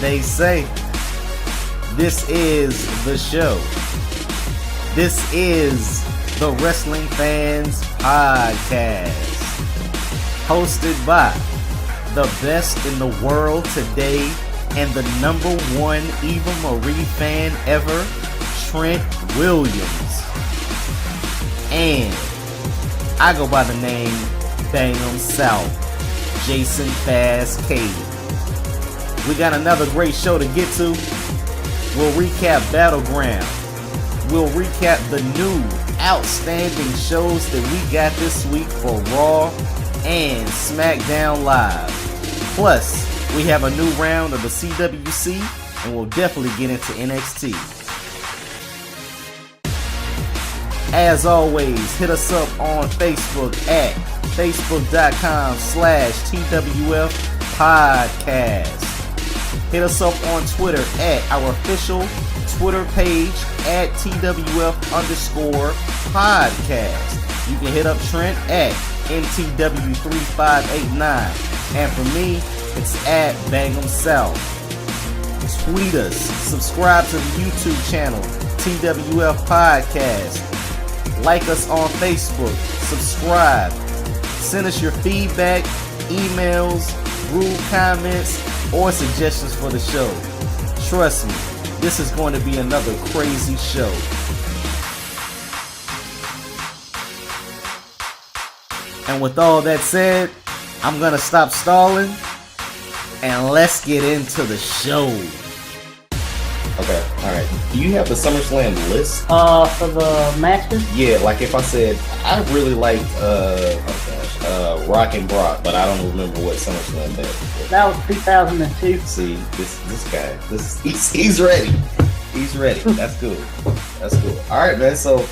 they say this is the show. This is the Wrestling Fans Podcast, hosted by the best in the world today and the #1 Eva Marie fan ever, Trent Williams. And I go by the name Bangum South, Jason Fastkade. We got another great show to get to. We'll recap Battleground. We'll recap the new outstanding shows that we got this week for Raw and Smackdown Live. Plus, we have a new round of the CWC, and we'll definitely get into NXT. As always, hit us up on Facebook at facebook.com/TWF Podcast. Hit us up on Twitter at our official Twitter page at TWF_podcast. You can hit up Trent at MTW3589. And for me, it's at Bangum South. Tweet us, subscribe to the YouTube channel, TWF Podcast. Like us on Facebook, subscribe. Send us your feedback, emails, rude comments, or suggestions for the show. Trust me, this is going to be another crazy show. And with all that said, I'm going to stop stalling and let's get into the show. Okay, alright. Do you have the SummerSlam list? For the matches? Yeah, like if I said, I really liked, Rock and Brock, but I don't remember what SummerSlam that was. That was 2002. See, this guy, he's ready. He's ready. That's good. That's good. Alright, man, so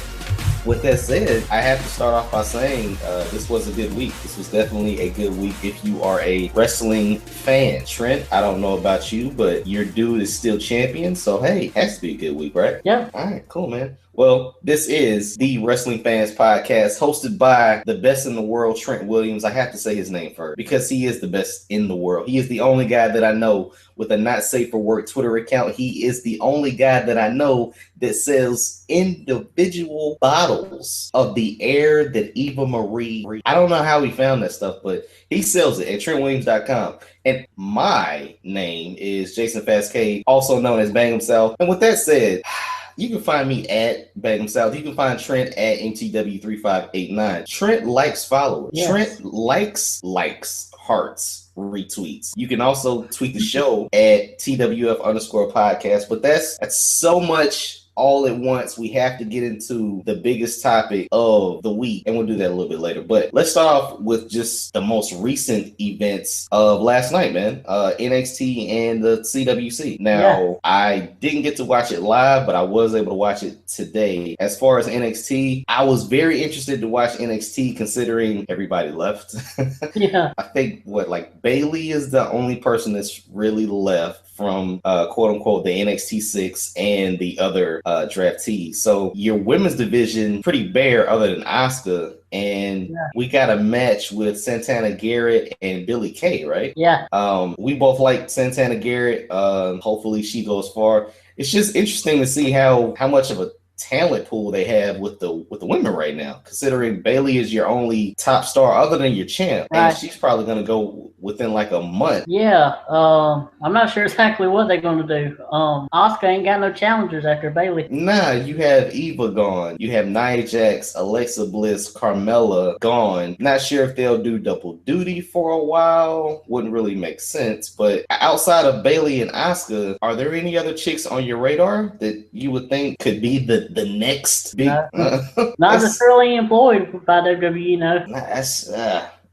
with that said, I have to start off by saying this was a good week. This was definitely a good week if you are a wrestling fan. Trent, I don't know about you, but your dude is still champion, so hey, has to be a good week, right? Yeah. All right, cool, man. Well, this is the Wrestling Fans Podcast, hosted by the best in the world, Trent Williams. I have to say his name first because he is the best in the world. He is the only guy that I know with a not safe for work Twitter account. He is the only guy that I know that sells individual bottles of the air that Eva Marie. I don't know how he found that stuff, but he sells it at TrentWilliams.com. And my name is Jason Fastkade, also known as Bangum South. And with that said, you can find me at Bangum South. You can find Trent at MTW3589. Trent likes followers. Yes. Trent likes, hearts, retweets. You can also tweet the show at TWF_podcast. But that's so much all at once. We have to get into the biggest topic of the week, and we'll do that a little bit later. But let's start off with just the most recent events of last night, man. NXT and the CWC. Now, I didn't get to watch it live, but I was able to watch it today. As far as NXT, I was very interested to watch NXT considering everybody left. Yeah. I think Bayley is the only person that's really left from quote unquote the NXT 6 and the other draftees. So your women's division pretty bare other than Asuka, and we got a match with Santana Garrett and Billie Kay, right? Yeah. We both like Santana Garrett. Hopefully she goes far. It's just interesting to see how much of a talent pool they have with the women right now, considering Bayley is your only top star other than your champ, and she's probably going to go within like a month. Yeah, I'm not sure exactly what they're going to do. Asuka ain't got no challengers after Bayley. Nah, you have Eva gone, you have Nia Jax, Alexa Bliss, Carmella gone. Not sure if they'll do double duty for a while. Wouldn't really make sense. But outside of Bayley and Asuka, are there any other chicks on your radar that you would think could be the next big? Not necessarily employed by WWE, no. That's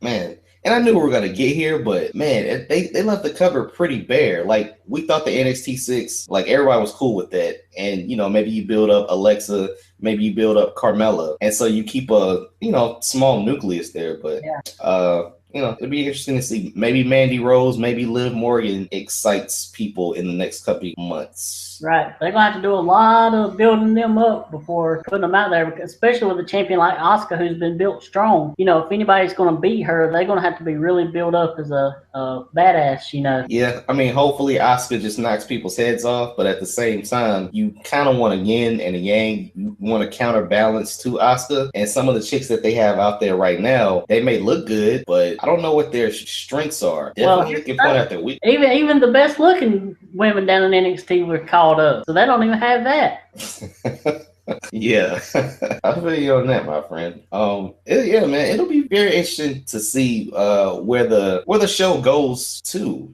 man. And I knew we were gonna get here, but man, they left the cover pretty bare. Like, we thought the NXT 6, like, everybody was cool with that. And, you know, maybe you build up Alexa, maybe you build up Carmella. And so you keep a, small nucleus there. But it'd be interesting to see. Maybe Mandy Rose, maybe Liv Morgan excites people in the next couple of months. Right. They're going to have to do a lot of building them up before putting them out there, especially with a champion like Asuka who's been built strong. If anybody's going to beat her, they're going to have to be really built up as a badass, Yeah, I mean, hopefully Asuka just knocks people's heads off, but at the same time, you kind of want a yin and a yang. You want to counterbalance to Asuka, and some of the chicks that they have out there right now, they may look good, but I don't know what their strengths are. Definitely can point out their weak. Even the best looking women down in NXT were called up, so they don't even have that. Yeah, I feel you on that, my friend. Yeah, man, it'll be very interesting to see where the show goes to.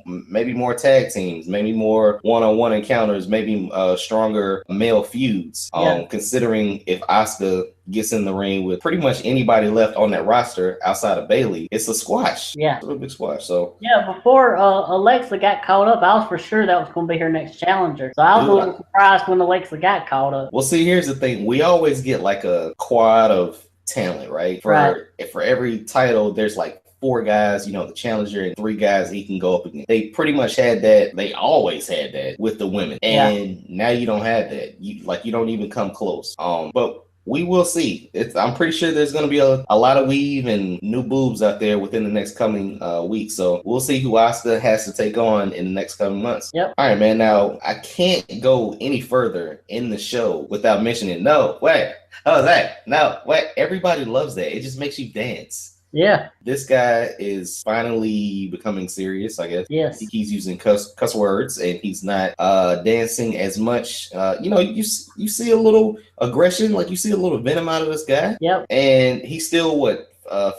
Maybe more tag teams, maybe more one-on-one encounters, maybe stronger male feuds. Considering if Asuka gets in the ring with pretty much anybody left on that roster outside of Bayley, it's a squash. Yeah, it's a big squash. So before Alexa got caught up, I was for sure that was going to be her next challenger. So I was a little surprised when Alexa got caught up. Well, see, here's the thing: we always get like a quad of talent, right? For every title, there's like 4 guys, the challenger, and 3 guys he can go up against. They pretty much had that. They always had that with the women, and now you don't have that. You don't even come close. But we will see. I'm pretty sure there's going to be a lot of weave and new boobs out there within the next coming week. So we'll see who Asuka has to take on in the next coming months. Yep. All right, man. Now, I can't go any further in the show without mentioning, everybody loves that. It just makes you dance. Yeah. This guy is finally becoming serious, I guess. Yes. He's using cuss words, and he's not dancing as much. You see a little aggression, like you see a little venom out of this guy. Yep. And he's still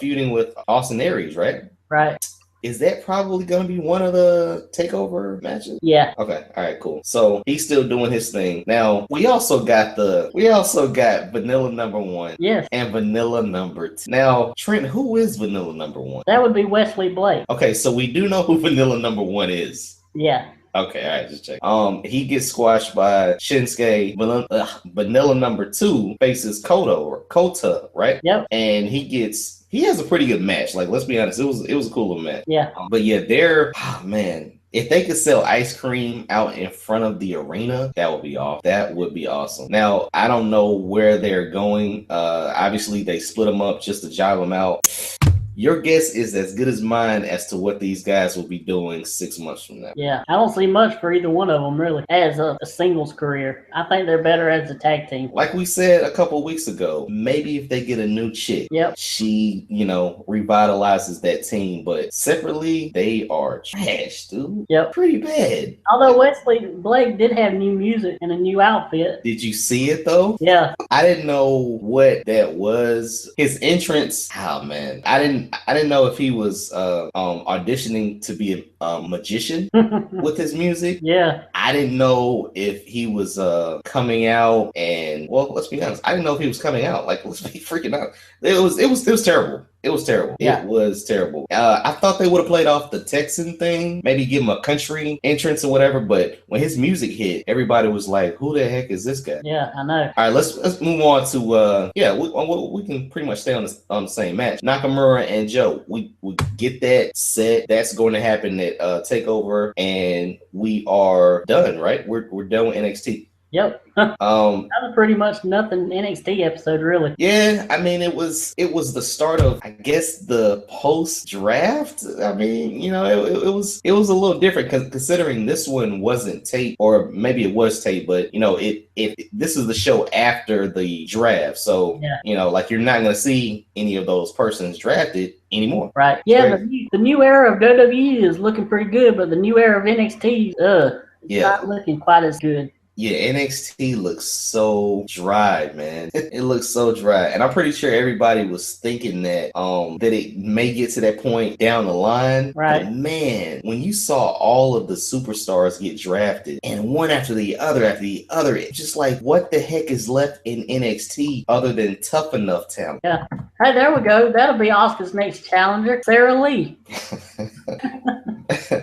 feuding with Austin Aries, right? Right. Is that probably going to be one of the takeover matches? Yeah. Okay. All right. Cool. So he's still doing his thing. Now we also got Vanilla number 1. Yes. And Vanilla number 2. Now, Trent, who is Vanilla number 1? That would be Wesley Blake. Okay, so we do know who Vanilla number 1 is. Yeah. Okay, all right, just check. He gets squashed by Shinsuke. Vanilla number 2 faces Kota, right? Yep. And he has a pretty good match. Like, let's be honest, it was a cool little match. Yeah. But yeah, man, if they could sell ice cream out in front of the arena, that would be awesome. That would be awesome. Now, I don't know where they're going. Obviously, they split them up just to jive them out. Your guess is as good as mine as to what these guys will be doing 6 months from now. Yeah, I don't see much for either one of them, really, as a singles career. I think they're better as a tag team. Like we said a couple weeks ago, maybe if they get a new chick, she, revitalizes that team. But separately, they are trash, dude. Yep. Pretty bad. Although Wesley Blake did have new music and a new outfit. Did you see it, though? Yeah. I didn't know what that was. His entrance, oh, man. I didn't know if he was auditioning to be a magician with his music. Yeah. I didn't know if he was coming out, and let's be honest, I didn't know if he was coming out. Like, let's be freaking out. It was terrible. It was terrible. Yeah. It was terrible. I thought they would have played off the Texan thing, maybe give him a country entrance or whatever. But when his music hit, everybody was like, "Who the heck is this guy?" Yeah, I know. All right, let's move on to we can pretty much stay on the same match. Nakamura and Joe. We get that set. That's going to happen at Takeover, and we are done. Right? We're done with NXT. Yep. That was pretty much nothing NXT episode, really. Yeah, I mean, it was the start of, I guess, the post draft. I mean, it was a little different considering this one wasn't taped, or maybe it was taped, but this is the show after the draft, so like you're not gonna see any of those persons drafted anymore. Right. Yeah, the new era of WWE is looking pretty good, but the new era of NXT, it's not looking quite as good. Yeah, NXT looks so dry, man. It looks so dry. And I'm pretty sure everybody was thinking that it may get to that point down the line. Right. But man, when you saw all of the superstars get drafted and one after the other, it's just like, what the heck is left in NXT other than tough enough talent? Yeah. Hey, there we go. That'll be Asuka's next challenger, Sara Lee.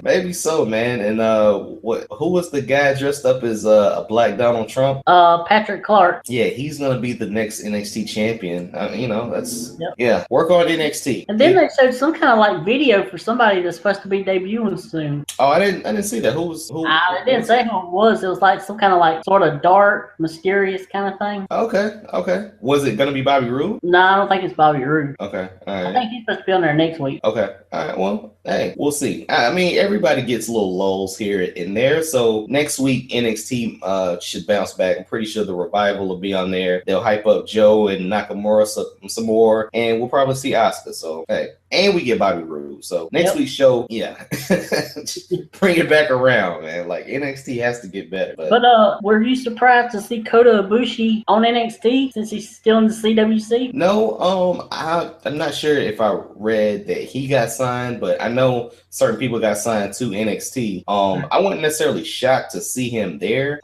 Maybe so, man. And who was the guy dressed up as a black Donald Trump? Patrick Clark. Yeah, he's gonna be the next NXT champion. That's Yep. yeah. Work on NXT. And then they showed some kind of like video for somebody that's supposed to be debuting soon. Oh, I didn't see that. Who? They didn't say who it was. It was like some kind of like sort of dark, mysterious kind of thing. Okay. Was it gonna be Bobby Roode? No, I don't think it's Bobby Roode. Okay, all right. I think he's supposed to be on there next week. Okay, all right. Well, hey, we'll see. I mean, everybody gets little lulls here and there. So next week NXT should bounce back. I'm pretty sure the Revival will be on there. They'll hype up Joe and Nakamura some more, and we'll probably see Asuka. So hey, and we get Bobby Roode. So next week's show, yeah, bring it back around, man. Like NXT has to get better. But were you surprised to see Kota Ibushi on NXT since he's still in the CWC? No, I'm not sure if I read that he got signed, but I know certain people got signed to NXT. I wasn't necessarily shocked to see him there.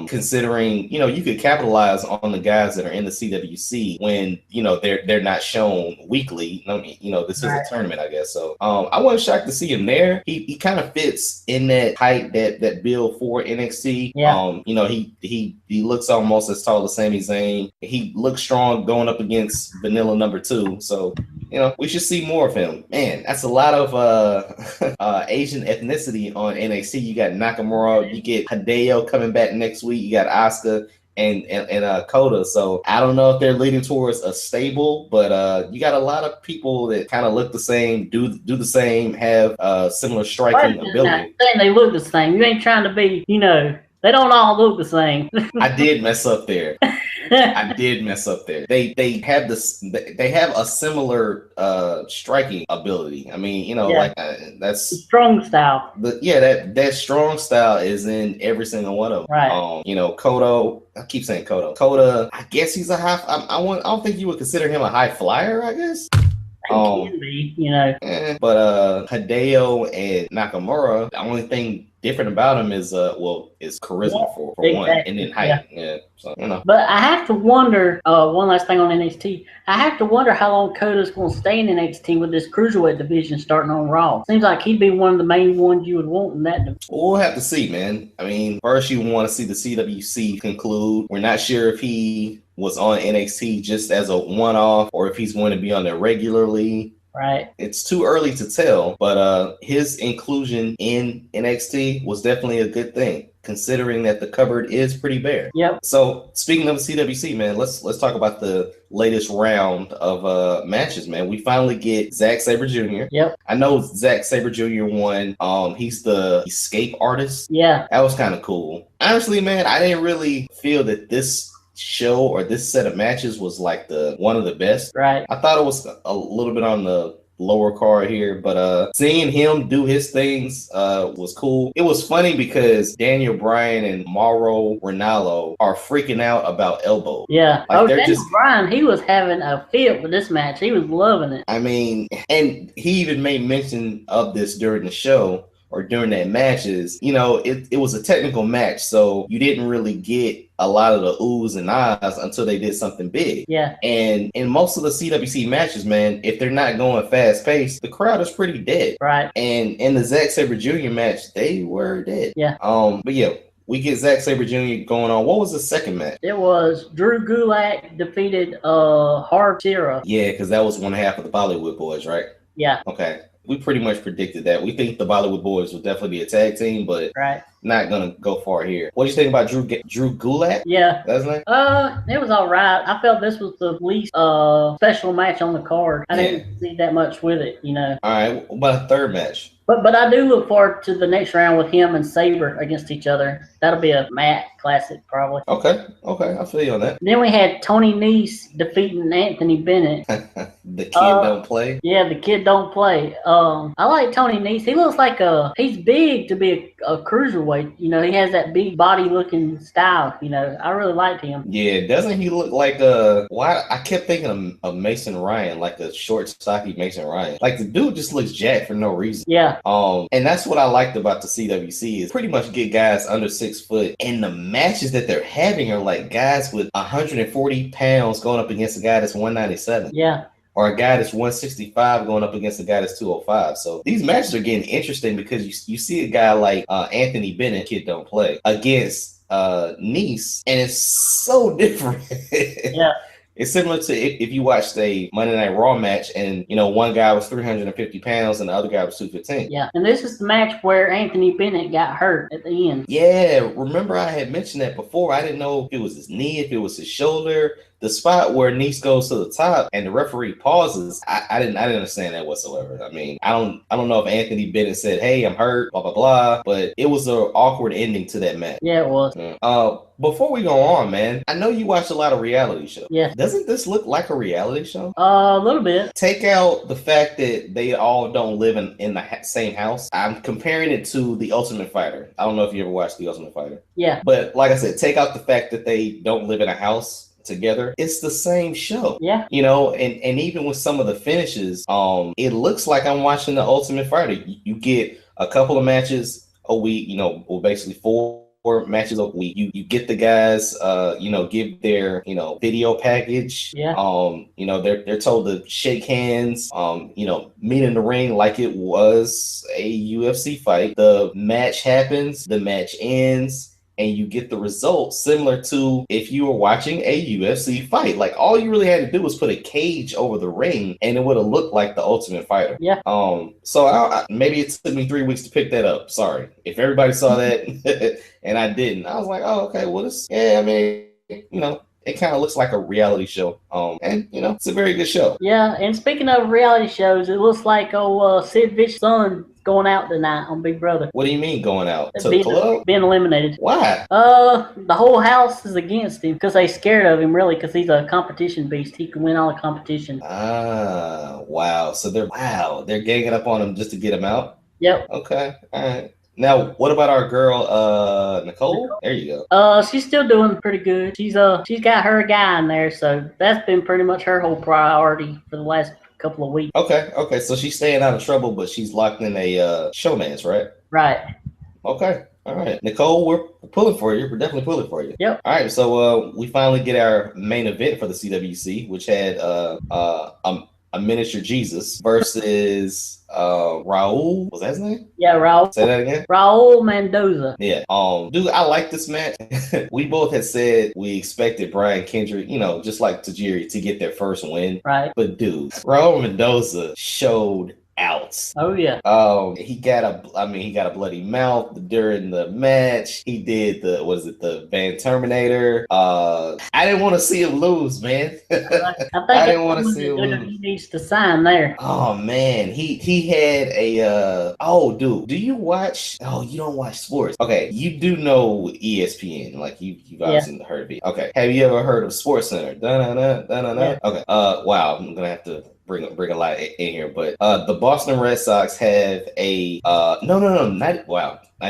Considering you could capitalize on the guys that are in the CWC when they're not shown weekly. I mean, this is a tournament, I guess. So I wasn't shocked to see him there. He kind of fits in that height that bill for NXT. Yeah. He looks almost as tall as Sammy Zahn. He looks strong going up against Vanilla number 2. So we should see more of him. Man, that's a lot of Asian ethnicity on NXT. You got Nakamura, you get Hideo coming back next week. You got Asuka and Kota. So I don't know if they're leading towards a stable, but you got a lot of people that kind of look the same, do the same, have similar striking ability. Saying they look the same. You ain't trying to be, they don't all look the same. I did mess up there. They have this. They have a similar striking ability. I mean, that's the strong style. That strong style is in every single one of them. Right. Kota. I keep saying Kota. Kota. I guess he's a high. I don't think you would consider him a high flyer. I guess. He can be, But Hideo and Nakamura, the only thing different about him is charisma for one, and then height. Yeah. So But I have to wonder. One last thing on NXT. I have to wonder how long Kota's going to stay in NXT with this cruiserweight division starting on Raw. Seems like he'd be one of the main ones you would want in that division. We'll have to see, man. I mean, first you want to see the CWC conclude. We're not sure if he was on NXT just as a one-off or if he's going to be on there regularly. Right. It's too early to tell, but his inclusion in NXT was definitely a good thing, considering that the cupboard is pretty bare. Yep. So speaking of CWC, man, let's talk about the latest round of matches, man. We finally get Sabre Jr. Yep. I know Sabre Jr. won. He's the escape artist. Yeah. That was kind of cool. Honestly, man, I didn't really feel that this show or this set of matches was like one of the best. Right. I thought it was a little bit on the lower card here, but seeing him do his things was cool. It was funny because Daniel Bryan and Mauro Ranallo are freaking out about elbow. Yeah. Like, Daniel Bryan, he was having a fit with this match. He was loving it. I mean, and he even made mention of this during the show. Or during that matches, it was a technical match, so you didn't really get a lot of the oohs and ahs until they did something big. Yeah. And in most of the CWC matches, man, if they're not going fast paced, the crowd is pretty dead. Right. And in the Sabre Jr. match, they were dead. Yeah. But yeah, we get Sabre Jr. going on. What was the second match? It was Drew Gulak defeated Hard Sierra. Yeah, because that was one half of the Bollywood Boys, right? Yeah. Okay. We pretty much predicted that. We think the Bollywood Boys will definitely be a tag team, but not gonna go far here. What do you think about Drew Gulak? Yeah, that's name. It was all right. I felt this was the least special match on the card. I didn't see that much with it, All right, what about a third match? But I do look forward to the next round with him and Sabre against each other. That'll be a Matt classic, probably. Okay, I feel you on that. Then we had Tony Nese defeating Anthony Bennett. The kid don't play. Yeah, the kid don't play. I like Tony Nese. He looks like he's big to be a cruiserweight. He has that big body looking style. I really liked him. Yeah, doesn't he look like why I kept thinking of Mason Ryan, like a short, stocky Mason Ryan. Like the dude just looks jacked for no reason. Yeah. And that's what I liked about the CWC is pretty much get guys under 6 foot, and the matches that they're having are like guys with 140 pounds going up against a guy that's 197. Yeah. or a guy that's 165 going up against a guy that's 205. So these matches are getting interesting because you see a guy like Anthony Bennett, kid don't play, against Nice, and it's so different. Yeah. It's similar to if you watched a Monday Night Raw match and, one guy was 350 pounds and the other guy was 215. Yeah, and this is the match where Anthony Bennett got hurt at the end. Yeah, remember I had mentioned that before. I didn't know if it was his knee, if it was his shoulder. The spot where Nice goes to the top and the referee pauses, I didn't understand that whatsoever. I mean, I don't know if Anthony Bennett said, "Hey, I'm hurt," blah blah blah, but it was an awkward ending to that match. Yeah, it was. Before we go on, man, I know you watch a lot of reality shows. Yeah. Doesn't this look like a reality show? A little bit. Take out the fact that they all don't live in the same house. I'm comparing it to The Ultimate Fighter. I don't know if you ever watched The Ultimate Fighter. Yeah. But like I said, take out the fact that they don't live in a house together. It's the same show. Yeah. And even with some of the finishes, it looks like I'm watching The Ultimate Fighter. You get a couple of matches a week, basically four matches a week. You get the guys give their video package. Yeah. They're told to shake hands, meet in the ring like it was a UFC fight. The match happens, the match ends, and you get the results similar to if you were watching a UFC fight. Like, all you really had to do was put a cage over the ring and it would have looked like The Ultimate Fighter. Yeah. So maybe it took me 3 weeks to pick that up. Sorry. If everybody saw that and I didn't, I was like, oh, okay, well, it kind of looks like a reality show. And it's a very good show. Yeah, and speaking of reality shows, it looks like Sid Vicious' son going out tonight on Big Brother. What do you mean going out? To the club? Being eliminated. Why? The whole house is against him because they scared of him, really, because he's a competition beast. He can win all the competition. Ah, wow. So they're ganging up on him just to get him out? Yep. Okay, all right. Now, what about our girl, Nicole? There you go. She's still doing pretty good. She's got her guy in there, so that's been pretty much her whole priority for the last couple of weeks. Okay. So she's staying out of trouble, but she's locked in a showman's, right? Right. Okay. All right. Nicole, we're pulling for you. We're definitely pulling for you. Yep. All right. So we finally get our main event for the CWC, which had a miniature Jesus versus Rahul. Was that his name? Yeah, Rahul. Say that again. Rahul Mendoza. Yeah. Dude, I like this match. We both had said we expected Brian Kendrick, just like Tajiri, to get their first win. Right. But dude, Rahul Mendoza showed out. Oh yeah. He got a bloody mouth during the match. He did the Van Terminator. I didn't want to see him lose, man. I didn't want to see him lose. He needs to sign there. Oh man, he had a dude, do you watch? Oh, you don't watch sports. Okay, you do know ESPN, like you've obviously heard of it. Okay, have you ever heard of Sports Center? Yeah. Okay. Wow, I'm gonna have to bring a lot in here, but the Boston Red Sox have a not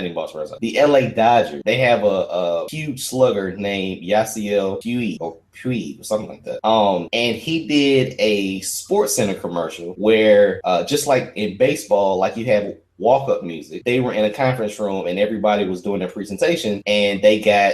even Boston Red Sox. The LA Dodgers, they have a huge slugger named Yasiel Puig or something like that. And he did a Sports Center commercial where just like in baseball, like you have walk-up music. They were in a conference room and everybody was doing their presentation and they got,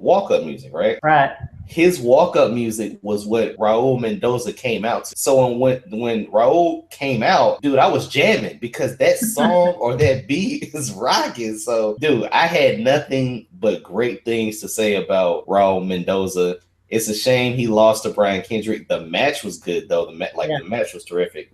walk-up music, right? Right. His walk-up music was what Rahul Mendoza came out to. So when Rahul came out, dude, I was jamming because that song or that beat is rocking. So, dude, I had nothing but great things to say about Rahul Mendoza. It's a shame he lost to Brian Kendrick. The match was good, though. The match was terrific.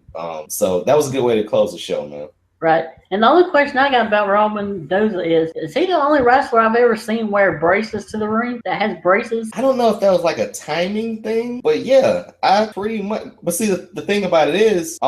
So that was a good way to close the show, man. Right. And the only question I got about Rahul Mendoza is he the only wrestler I've ever seen wear braces to the ring that has braces? I don't know if that was like a timing thing, but yeah, I pretty much. But see, the thing about it is,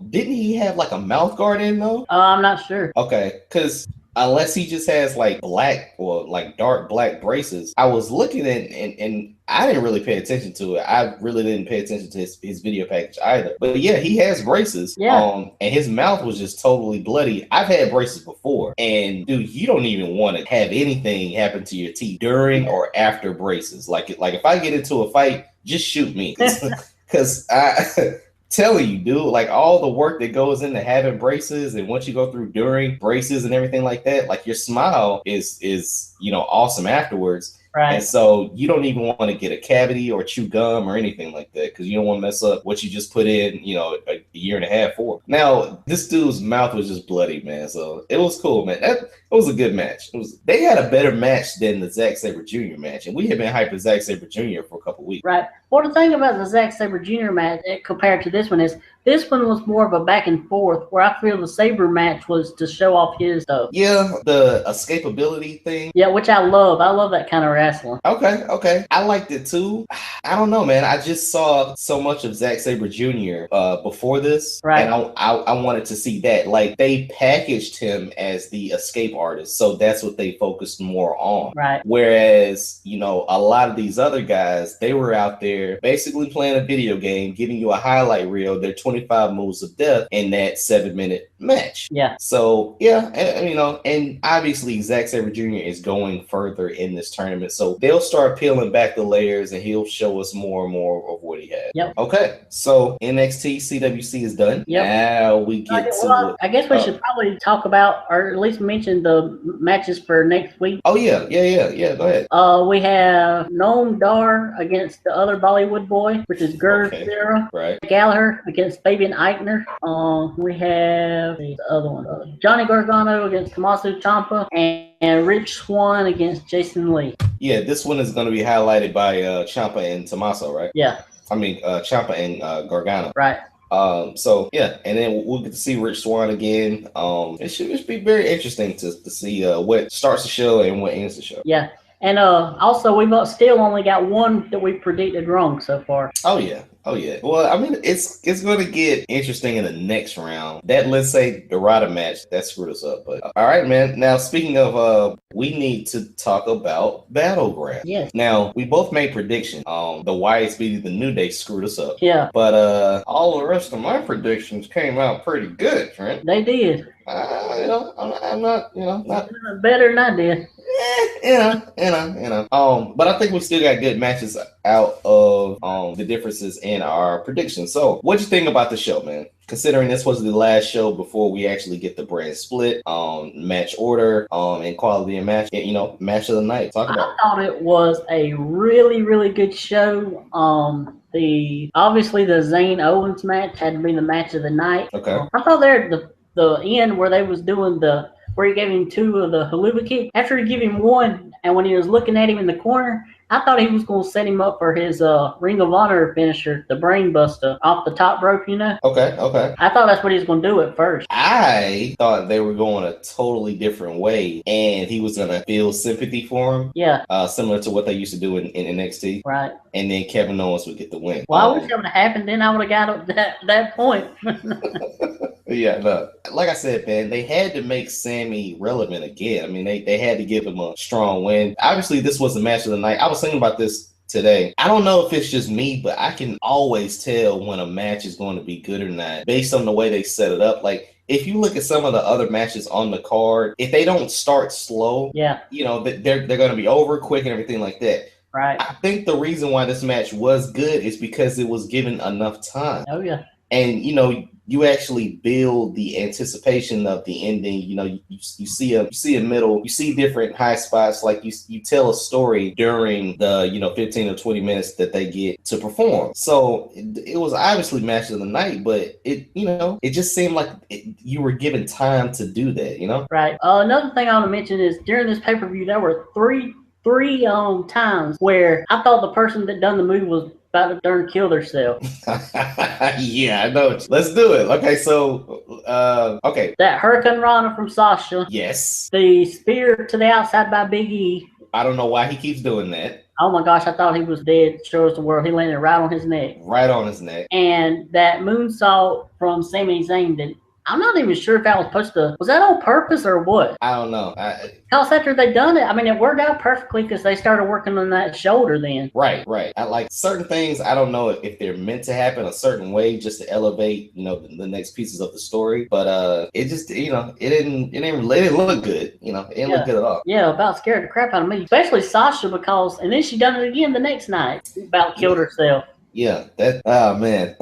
didn't he have like a mouth guard in though? I'm not sure. Okay, because unless he just has like black or like dark black braces, I was looking at and I didn't really pay attention to it. I really didn't pay attention to his video package either. But yeah, he has braces. Yeah. And his mouth was just totally bloody. I've had braces before. And dude, you don't even want to have anything happen to your teeth during or after braces. Like if I get into a fight, just shoot me. Because I telling you, dude, like all the work that goes into having braces and once you go through during braces and everything like that, like your smile is awesome afterwards. Right. And so you don't even want to get a cavity or chew gum or anything like that because you don't want to mess up what you just put in, a year and a half for. Now, this dude's mouth was just bloody, man. So it was cool, man. It was a good match. They had a better match than the Zack Sabre Jr. match, and we had been hyping Zack Sabre Jr. for a couple weeks. Right. Well, the thing about the Zack Sabre Jr. match compared to this one is this one was more of a back and forth, where I feel the Sabre match was to show off his stuff. Yeah, the escapability thing. Yeah, which I love. I love that kind of wrestling. Okay. I liked it too. I don't know, man. I just saw so much of Zack Sabre Jr. Before this, right? And I wanted to see that. Like they packaged him as the escape artist, so that's what they focused more on. Right. Whereas a lot of these other guys, they were out there basically playing a video game, giving you a highlight reel, their 25 moves of death in that 7-minute match. Yeah. So yeah, and obviously Zack Sabre Jr. is going further in this tournament, so they'll start peeling back the layers, and he'll show us more and more of what he has. Yep. Okay, so NXT CWC is done. Yep. Now we get to. I guess we should probably talk about, or at least mention the matches for next week. Oh yeah. Go ahead. We have Noam Dar against the other Bollywood boy, which is Sarah. Right. Gallagher against Fabian Eichner. We have the other one, Johnny Gargano against Tommaso Ciampa, and Rich Swann against Jason Lee. Yeah, this one is going to be highlighted by Ciampa and Tommaso, right? Yeah. I mean, Ciampa and Gargano. Right. So yeah, and then we'll get to see Rich Swann again. It should be very interesting to see what starts the show and what ends the show. Yeah. And also, we've still only got one that we predicted wrong so far. Oh yeah. Well, I mean, it's going to get interesting in the next round. That Lindsay Dorada match that screwed us up. But all right, man. Now speaking of, we need to talk about Battleground. Yes. Now we both made predictions. The Wyatts beating the New Day screwed us up. Yeah. But all the rest of my predictions came out pretty good, Trent. They did. I'm not, not better than I did. But I think we still got good matches out of the differences in our predictions. So, what'd you think about the show, man? Considering this was the last show before we actually get the brand split, match order, and quality of match, match of the night. Talk about it. I thought it was a really, really good show. Obviously the Zane Owens match had to be the match of the night. Okay. I thought there the end where they was doing where he gave him 2 of the haluva kick. After he gave him 1, and when he was looking at him in the corner, I thought he was going to set him up for his Ring of Honor finisher, the Brain Buster, off the top rope, Okay. I thought that's what he was going to do at first. I thought they were going a totally different way, and he was going to feel sympathy for him. Yeah. Similar to what they used to do in NXT. Right. And then Kevin Owens would get the win. Well, I wish that would have happened. Then I would have got up that point. Yeah, no. Like I said, man, they had to make Sammy relevant again. I mean, they had to give him a strong win. Obviously, this was the match of the night. I was thinking about this today. I don't know if it's just me, but I can always tell when a match is going to be good or not based on the way they set it up. Like, if you look at some of the other matches on the card, if they don't start slow, yeah, they're going to be over quick and everything like that. Right. I think the reason why this match was good is because it was given enough time. Oh, yeah. And, you actually build the anticipation of the ending. You see a middle, you see different high spots. Like you tell a story during the 15 or 20 minutes that they get to perform. So it was obviously match of the night, but it just seemed like you were given time to do that. Right. Another thing I want to mention is during this pay-per-view there were three times where I thought the person that done the move was about to darn kill themselves. Yeah, I know. Let's do it. Okay, so okay. That Hurricane Rana from Sasha. Yes. The spear to the outside by Big E. I don't know why he keeps doing that. Oh my gosh, I thought he was dead. Shows the world. He landed right on his neck. Right on his neck. And that moonsault from Sami Zayn that I'm not even sure if that was supposed to. Was that on purpose or what? I don't know. Because after they done it, I mean, it worked out perfectly because they started working on that shoulder then. Right. I like certain things. I don't know if they're meant to happen a certain way just to elevate, the next pieces of the story. But it just, it didn't look good. It didn't look good at all. Yeah, about scared the crap out of me, especially Sasha and then she done it again the next night. About killed herself. Yeah, oh man.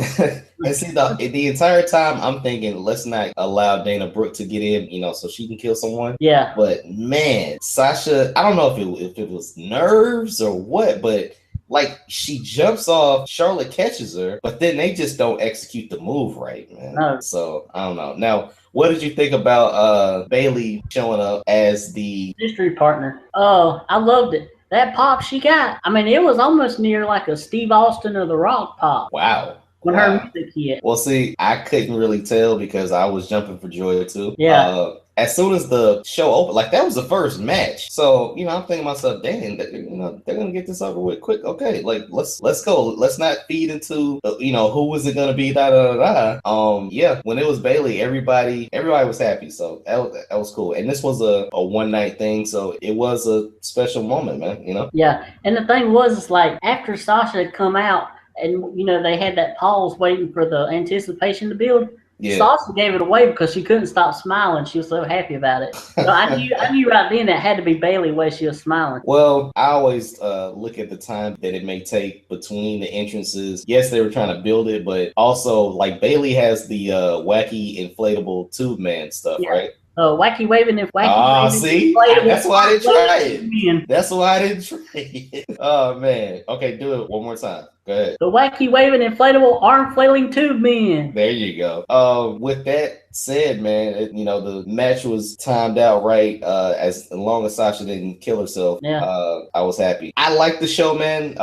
And see, the entire time I'm thinking, let's not allow Dana Brooke to get in, so she can kill someone. Yeah. But man, Sasha, I don't know if it was nerves or what, but like she jumps off, Charlotte catches her, but then they just don't execute the move right, man. No. So I don't know. Now, what did you think about Bayley showing up as the mystery partner? Oh, I loved it. That pop she got. I mean, it was almost near like a Steve Austin or The Rock pop. Wow. When her music hit. Well, see, I couldn't really tell because I was jumping for joy too. Yeah. As soon as the show opened, like that was the first match. So, I'm thinking to myself, dang, they're gonna get this over with quick. Okay, like let's go. Let's not feed into who is it gonna be, da da da da. Yeah, when it was Bayley, everybody was happy. So that was cool. And this was a one night thing, so it was a special moment, man. Yeah, and the thing was, it's like after Sasha had come out, and they had that pause waiting for the anticipation to build. Yeah. Sasha gave it away because she couldn't stop smiling. She was so happy about it. So I knew right then that had to be Bayley way she was smiling. Well, I always look at the time that it may take between the entrances. Yes, they were trying to build it, but also like Bayley has the wacky inflatable tube man stuff, right? Wacky waving and wacky waving. See? That's why I didn't try it. That's why I didn't try it. Oh, man. Okay, do it one more time. Go ahead. The wacky waving inflatable arm flailing tube man. There you go. With that said, man, the match was timed out right. As long as Sasha didn't kill herself, I was happy. I liked the show, man.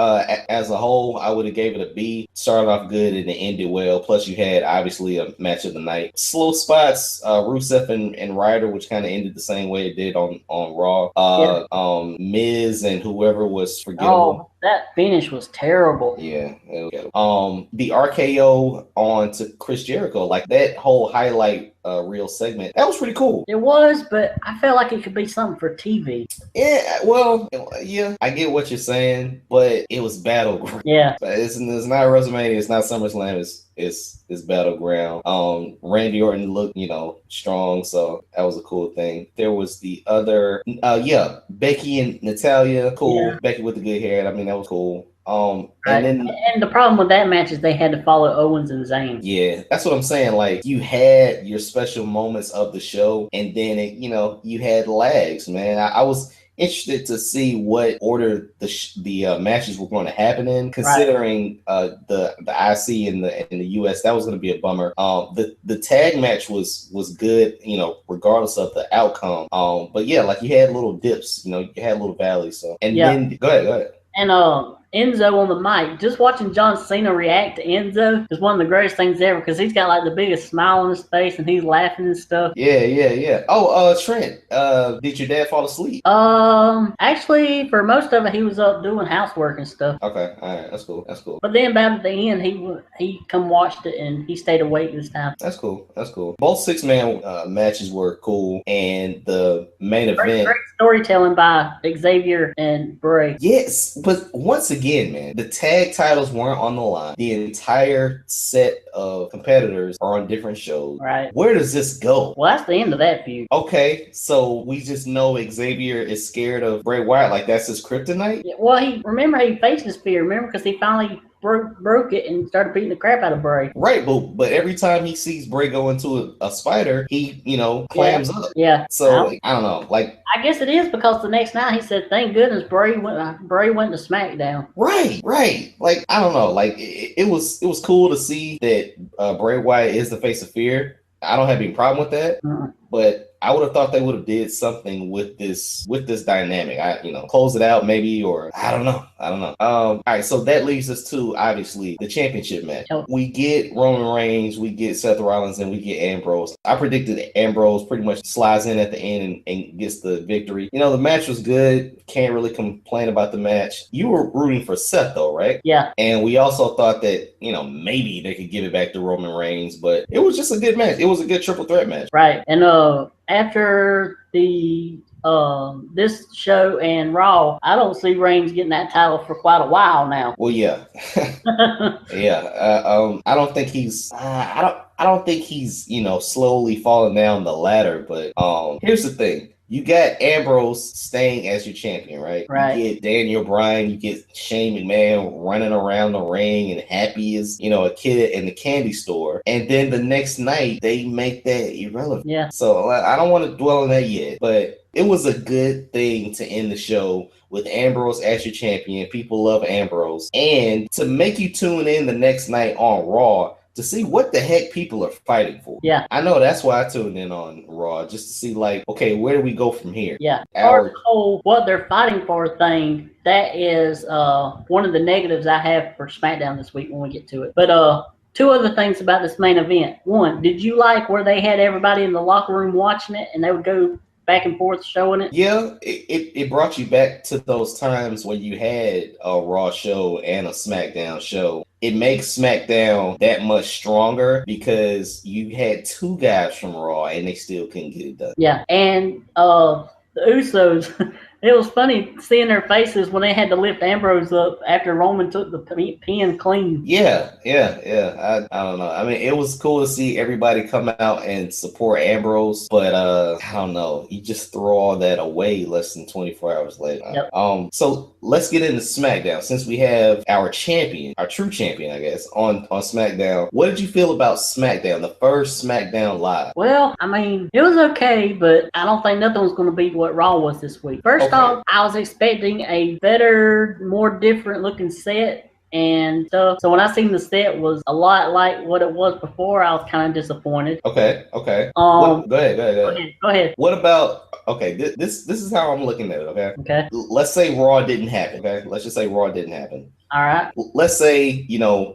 As a whole, I would have gave it a B. Started off good and it ended well. Plus, you had obviously a match of the night. Slow spots, Rusev and Ryder, which kind of ended the same way it did on Raw. Miz and whoever was forgettable. Oh, that finish was terrible. Yeah. The RKO on to Chris Jericho, like that whole highlight reel segment, that was pretty cool. It was, but I felt like it could be something for TV. Yeah, well, yeah, I get what you're saying, but it was Battleground. Yeah. It's not WrestleMania, it's not SummerSlam, it's Battleground. Randy Orton looked, strong, so that was a cool thing. There was the other, Becky and Natalya, cool. Yeah. Becky with the good hair, I mean, that was cool. And the problem with that match is they had to follow Owens and Zayn. Yeah, that's what I'm saying. Like you had your special moments of the show, and then you had lags, man. I was interested to see what order the matches were going to happen in, considering the IC in the US. That was going to be a bummer. The tag match was good, regardless of the outcome. But yeah, like you had little dips, you had little valleys. So then go ahead. And Enzo on the mic, just watching John Cena react to Enzo is one of the greatest things ever because he's got like the biggest smile on his face and he's laughing and stuff. Yeah. Oh, Trent, did your dad fall asleep? Actually, for most of it, he was up doing housework and stuff. Okay, all right, that's cool. But then about at the end, he come watched it and he stayed awake this time. That's cool. Both 6-man matches were cool, and the main event. Great storytelling by Xavier and Bray. Yes, but once again, man, the tag titles weren't on the line. The entire set of competitors are on different shows. Right. Where does this go? Well, that's the end of that feud. Okay, so we just know Xavier is scared of Bray Wyatt, like that's his kryptonite? Yeah, well, he faced his fear, because he finally broke it and started beating the crap out of Bray. Right, but every time he sees Bray go into a spider, he, clams up. Yeah. So, I don't know. Like, I guess it is because the next night he said, thank goodness Bray went to SmackDown. Right. Like, I don't know. Like, it was cool to see that Bray Wyatt is the face of fear. I don't have any problem with that. But I would have thought they would have did something with this dynamic. Close it out maybe, or I don't know. All right, so that leads us to obviously the championship match. We get Roman Reigns, we get Seth Rollins, and we get Ambrose. I predicted that Ambrose pretty much slides in at the end and gets the victory. The match was good. Can't really complain about the match. You were rooting for Seth though, right? Yeah. And we also thought that maybe they could give it back to Roman Reigns, but it was just a good match. It was a good triple threat match. Right. And after the this show and Raw, I don't see Reigns getting that title for quite a while now. Well, yeah. Yeah. I don't think he's I don't think he's slowly falling down the ladder, but here's the thing. you got Ambrose staying as your champion, right? Right. You get Daniel Bryan, you get Shane McMahon running around the ring and happy as, a kid in the candy store. And then the next night, they make that irrelevant. Yeah. So I don't want to dwell on that yet, but it was a good thing to end the show with Ambrose as your champion. People love Ambrose. And to make you tune in the next night on Raw to see what the heck people are fighting for. Yeah. I know that's why I tuned in on Raw, just to see, like, okay, where do we go from here? Yeah. Our whole what they're fighting for thing, that is one of the negatives I have for SmackDown this week when we get to it. But two other things about this main event. One, did you like where they had everybody in the locker room watching it and they would go back and forth showing it? Yeah, it brought you back to those times when you had a Raw show and a SmackDown show. It makes SmackDown that much stronger because you had two guys from Raw and they still couldn't get it done. Yeah, and the Usos, it was funny seeing their faces when they had to lift Ambrose up after Roman took the pin clean. Yeah. I don't know. I mean, it was cool to see everybody come out and support Ambrose, but I don't know. You just throw all that away less than 24 hours later. Yep. So let's get into SmackDown. Since we have our champion, our true champion, I guess, on SmackDown. What did you feel about SmackDown, the first SmackDown Live? Well, I mean, it was okay, but I don't think nothing was going to beat what Raw was this week. First off, I was expecting a better, more different looking set and stuff. So when I seen the set was a lot like what it was before, I was kind of disappointed. Okay. Go ahead. What about, this is how I'm looking at it, Okay. Let's say Raw didn't happen, okay? Let's just say Raw didn't happen. All right. Let's say,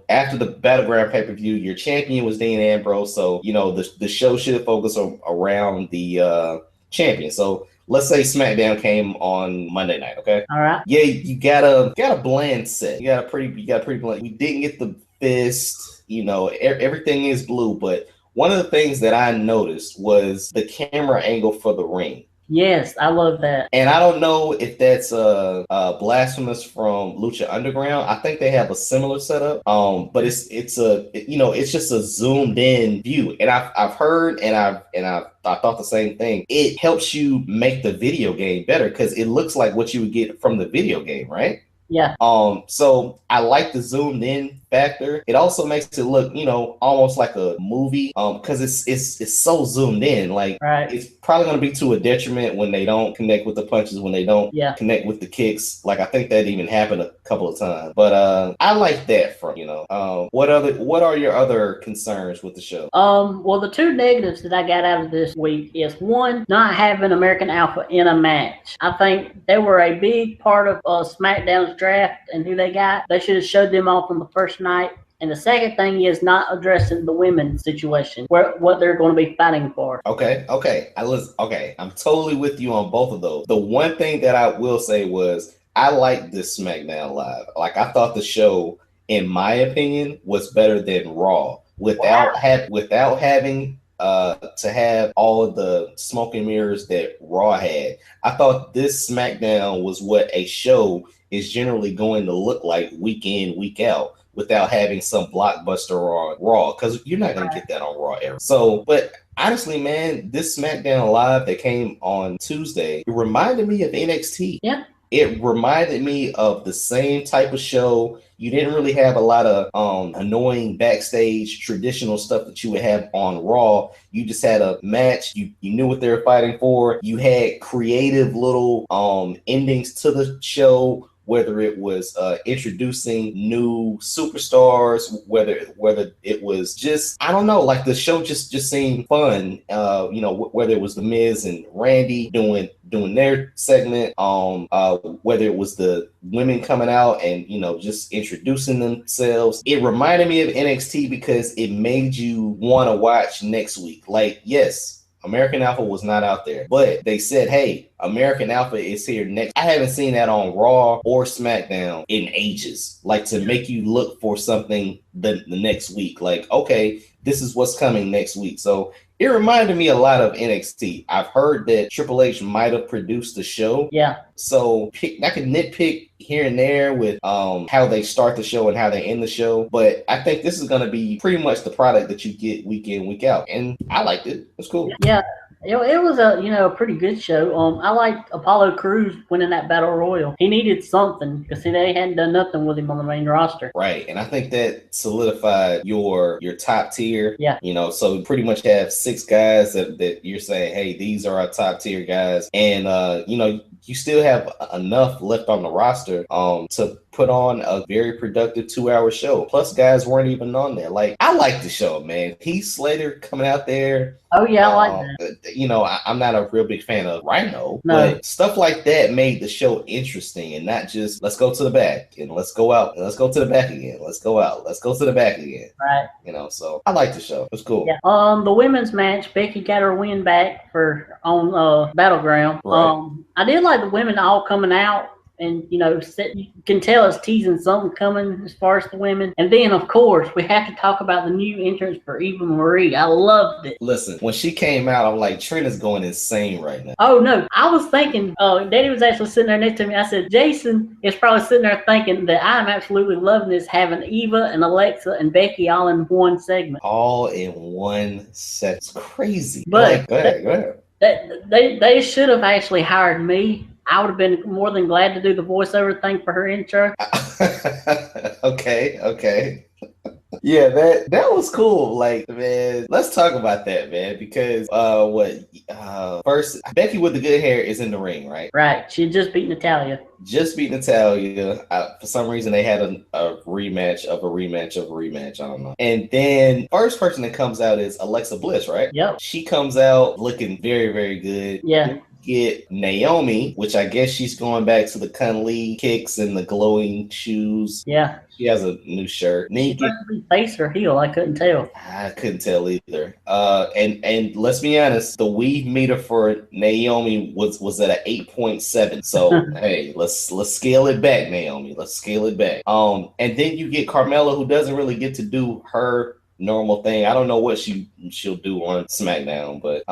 after the Battleground pay-per-view, your champion was Dean Ambrose, so, the show should focus around the champion. So let's say SmackDown came on Monday night, okay? All right. Yeah, you got a bland set. You got a pretty bland. We didn't get the fist, everything is blue, but one of the things that I noticed was the camera angle for the ring. Yes, I love that. And I don't know if that's blasphemous from Lucha Underground. I think they have a similar setup. But it's just a zoomed in view. And I've heard and I thought the same thing. It helps you make the video game better because it looks like what you would get from the video game, right? Yeah. So I like the zoomed in factor. It also makes it look, almost like a movie. Because it's so zoomed in. Like, right. It's probably going to be to a detriment when they don't connect with the punches, when they don't connect with the kicks. Like, I think that even happened a couple of times. But I like that from, what are your other concerns with the show? Well, the two negatives that I got out of this week is one, not having American Alpha in a match. I think they were a big part of SmackDown's draft and who they got. They should have showed them off on the first night. And the second thing is not addressing the women's situation, what they're going to be fighting for. Okay. I'm totally with you on both of those. The one thing that I will say was I liked this SmackDown Live. Like, I thought the show, in my opinion, was better than Raw without having to have all of the smoke and mirrors that Raw had. I thought this SmackDown was what a show is generally going to look like week in, week out, without having some blockbuster on Raw, because you're not going to get that on Raw ever. So, but honestly, man, this SmackDown Live that came on Tuesday, it reminded me of NXT. Yeah. It reminded me of the same type of show. You didn't really have a lot of annoying backstage traditional stuff that you would have on Raw. You just had a match. You knew what they were fighting for. You had creative little endings to the show, whether it was introducing new superstars, whether it was just, I don't know, like the show just seemed fun. Whether it was The Miz and Randy doing their segment, whether it was the women coming out and, just introducing themselves. It reminded me of NXT because it made you want to watch next week. Like, yes, American Alpha was not out there, but they said, hey, American Alpha is here next. I haven't seen that on Raw or SmackDown in ages, like to make you look for something the next week. Like, okay, this is what's coming next week. So it reminded me a lot of NXT. I've heard that Triple H might have produced the show. Yeah. So I can nitpick here and there with how they start the show and how they end the show. But I think this is going to be pretty much the product that you get week in, week out. And I liked it. It's cool. Yeah. It was a pretty good show. I liked Apollo Crews winning that battle royal. He needed something because they hadn't done nothing with him on the main roster. Right, and I think that solidified your top tier. Yeah. So you pretty much have 6 guys that you're saying, hey, these are our top tier guys, and you still have enough left on the roster to put on a very productive 2-hour show. Plus, guys weren't even on there. Like, I like the show, man. Heath Slater coming out there. Oh yeah, I like that. I'm not a real big fan of Rhino, No. but stuff like that made the show interesting, and not just let's go to the back and let's go out and let's go to the back again. Let's go out. Let's go to the back again. Right. So I like the show. It was cool. Yeah. The women's match, Becky got her win back on Battleground. Right. I did like the women all coming out. And, you can tell it's teasing something coming as far as the women. And then, of course, we have to talk about the new entrance for Eva Marie. I loved it. Listen, when she came out, I'm like, Trent is going insane right now. Oh, no. I was thinking, Daddy was actually sitting there next to me. I said, Jason is probably sitting there thinking that I'm absolutely loving this, having Eva and Alexa and Becky all in one segment. All in one set. It's crazy. But go ahead. They should have actually hired me. I would have been more than glad to do the voiceover thing for her intro. Okay. Yeah, that was cool. Like, man, let's talk about that, man, because first, Becky with the good hair is in the ring, right? Right. She just beat Natalya. For some reason, they had a rematch of a rematch of a rematch. I don't know. And then first person that comes out is Alexa Bliss, right? Yep. She comes out looking very, very good. Yeah. Get Naomi, which I guess she's going back to the Kunli kicks and the glowing shoes. Yeah. She has a new shirt. She face or heel, I couldn't tell. I couldn't tell either. And let's be honest, the weave meter for Naomi was at an 8.7. So hey, let's scale it back, Naomi. Let's scale it back. And then you get Carmella, who doesn't really get to do her normal thing. I don't know what she'll do on SmackDown, but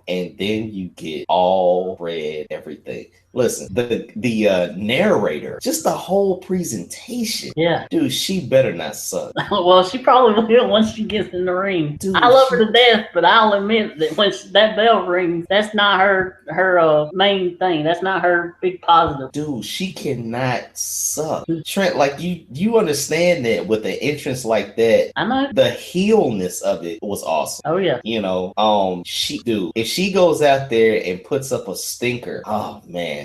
and then you get all red everything. Listen, the narrator, just the whole presentation. Yeah. Dude, she better not suck. Well, she probably will once she gets in the ring. Dude, I love her to death, but I'll admit that when that bell rings, that's not her main thing. That's not her big positive. Dude, she cannot suck. Trent, like you understand that with an entrance like that, I know. the heelness of it was awesome. Oh yeah. If she goes out there and puts up a stinker, oh man.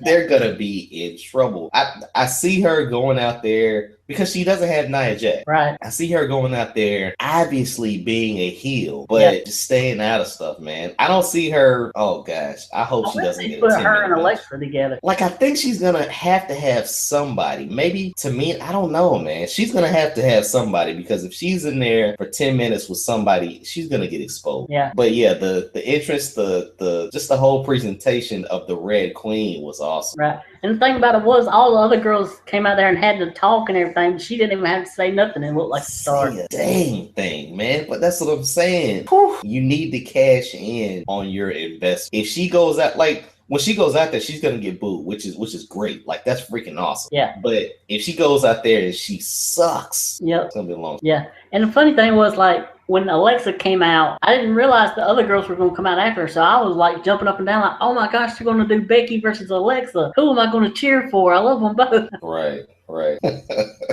They're gonna be in trouble. I see her going out there because she doesn't have Nia Jax. Right. I see her going out there obviously being a heel, but just staying out of stuff, man. I don't see her. Oh gosh, I hope she doesn't get put 10 her and minute Alexa match. together. Like, I think she's gonna have to have somebody. Maybe to me, I don't know, man. She's gonna have to have somebody because if she's in there for 10 minutes with somebody, she's gonna get exposed. Yeah. But yeah, the entrance, just the whole presentation of the Red Queen was awesome. Right. And the thing about it was all the other girls came out there and had to talk and everything. She didn't even have to say nothing and looked like a star. Say a dang thing, man. But that's what I'm saying. Whew. You need to cash in on your investment. If she goes out, like, when she goes out there, she's gonna get booed, which is great. Like, that's freaking awesome. Yeah. But if she goes out there and she sucks, it's gonna be a long time. Yeah. And the funny thing was, like, when Alexa came out, I didn't realize the other girls were going to come out after her. So I was like jumping up and down like, oh my gosh, they're going to do Becky versus Alexa. Who am I going to cheer for? I love them both. Right.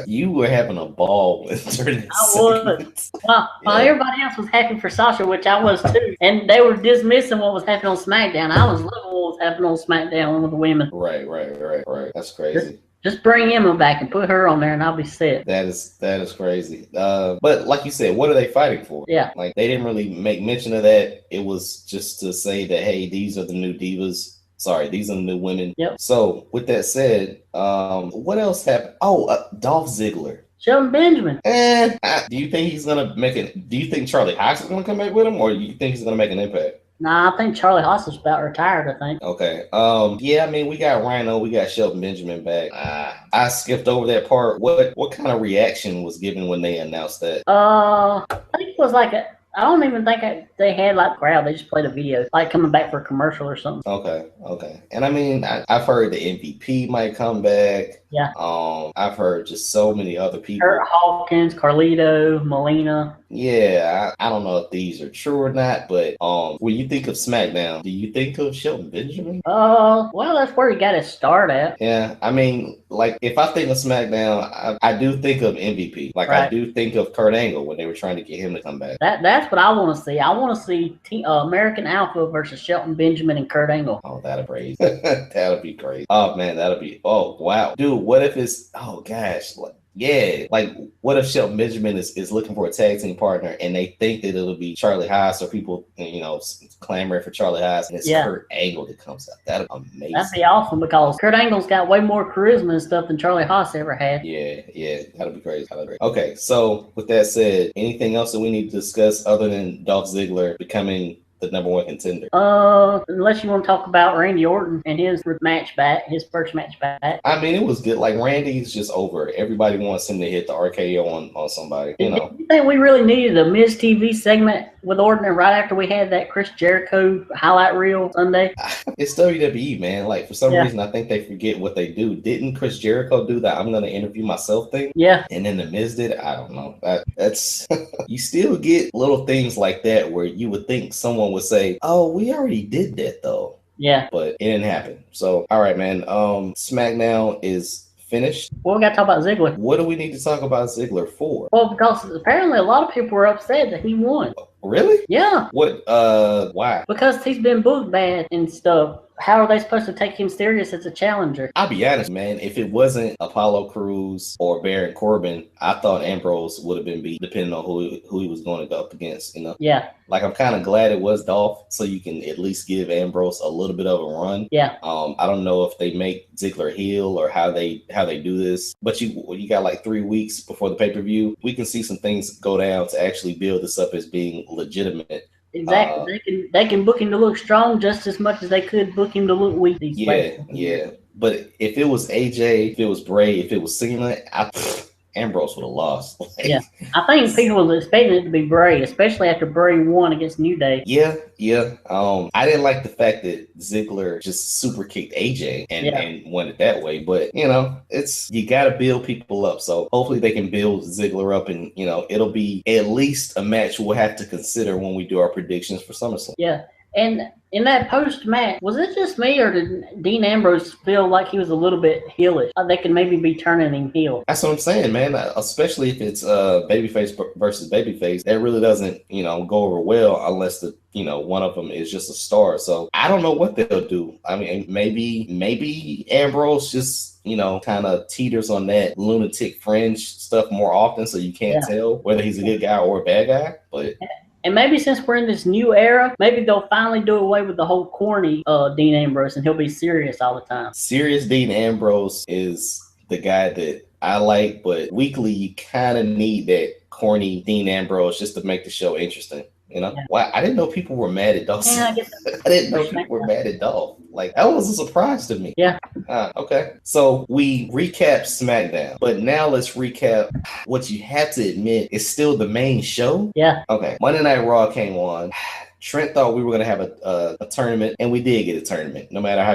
You were having a ball during this. I was. Well, everybody else was happy for Sasha, which I was too. And they were dismissing what was happening on SmackDown. I was loving what was happening on SmackDown with the women. Right. That's crazy. Just bring Emma back and put her on there and I'll be set. That is crazy. But like you said, what are they fighting for? Yeah. Like, they didn't really make mention of that. It was just to say that, hey, these are the new divas. Sorry, these are the new women. Yep. So with that said, what else happened? Oh, Dolph Ziggler. Shelton Benjamin. Do you think he's gonna do you think Charlie Haas is gonna come back with him, or do you think he's gonna make an impact? Nah, I think Charlie Haas is about retired, I think. Okay. Yeah, I mean, we got Rhino, we got Shelton Benjamin back. I skipped over that part. What kind of reaction was given when they announced that? I think it was like I don't even think they had like crowd. They just played a video, like coming back for a commercial or something. Okay. And I mean, I've heard the MVP might come back. Yeah. I've heard just so many other people. Kurt Hawkins, Carlito, Molina. Yeah, I don't know if these are true or not, but when you think of SmackDown, do you think of Shelton Benjamin? Well, that's where he got his start at. Yeah, I mean, like if I think of SmackDown, I do think of MVP. Like Right. I do think of Kurt Angle when they were trying to get him to come back. That's what I want to see. I want to see American Alpha versus Shelton Benjamin and Kurt Angle. Oh, that'd be crazy. That'd be crazy. Oh man, that'd be. Oh wow, dude. What if it's? Oh gosh, yeah. Like what if Shelton Benjamin is looking for a tag team partner and they think that it'll be Charlie Haas or people clamoring for Charlie Haas and it's Kurt Angle that comes out? That'd be amazing. That'd be awesome because Kurt Angle's got way more charisma and stuff than Charlie Haas ever had. Yeah, that'd be crazy. Okay, so with that said, anything else that we need to discuss other than Dolph Ziggler becoming the number one contender? Unless you want to talk about Randy Orton and his first match back. I mean, it was good. Like Randy's just over. Everybody wants him to hit the RKO on somebody. You know. Do you think we really needed a Miz TV segment with Orton right after we had that Chris Jericho highlight reel Sunday? It's WWE, man. Like for some reason, I think they forget what they do. Didn't Chris Jericho do that I'm going to interview myself thing? Yeah. And then the Miz did it? I don't know. That's you still get little things like that where you would think someone would say, "Oh, we already did that though." Yeah. But it didn't happen. So, all right, man. SmackDown is finished. Well, we got to talk about Ziggler. What do we need to talk about Ziggler for? Well, because apparently a lot of people were upset that he won. Really? Yeah. What? Why? Because he's been booked bad and stuff. How are they supposed to take him serious as a challenger? I'll be honest, man. If it wasn't Apollo Crews or Baron Corbin, I thought Ambrose would have been beat, depending on who he was going to go up against. You know? Yeah. Like I'm kind of glad it was Dolph, so you can at least give Ambrose a little bit of a run. Yeah. I don't know if they make Ziggler heel or how they do this, but you got like 3 weeks before the pay-per-view. We can see some things go down to actually build this up as being legitimate. Exactly. They can book him to look strong just as much as they could book him to look weak. Yeah. But if it was AJ, if it was Bray, if it was Cena, Ambrose would have lost. Yeah, I think people were expecting it to be Bray, especially after Bray won against New Day. Yeah. I didn't like the fact that Ziggler just super kicked AJ and won it that way. But you got to build people up. So hopefully they can build Ziggler up, and it'll be at least a match we'll have to consider when we do our predictions for SummerSlam. Yeah. And in that post-match, was it just me, or did Dean Ambrose feel like he was a little bit heelish? They could maybe be turning him heel. That's what I'm saying, man. Especially if it's babyface versus babyface, that really doesn't, go over well unless one of them is just a star. So I don't know what they'll do. I mean, maybe Ambrose just kind of teeters on that lunatic fringe stuff more often, so you can't tell whether he's a good guy or a bad guy. But. And maybe since we're in this new era, maybe they'll finally do away with the whole corny Dean Ambrose, and he'll be serious all the time. Serious Dean Ambrose is the guy that I like, but weekly you kind of need that corny Dean Ambrose just to make the show interesting. Why? I didn't know people were mad at Dolph. Yeah, I didn't know people were mad at Dolph. Like, that was a surprise to me. Yeah. Okay. So we recapped SmackDown, but now let's recap what you have to admit is still the main show. Yeah. Okay. Monday Night Raw came on. Trent thought we were going to have a tournament, and we did get a tournament. No matter how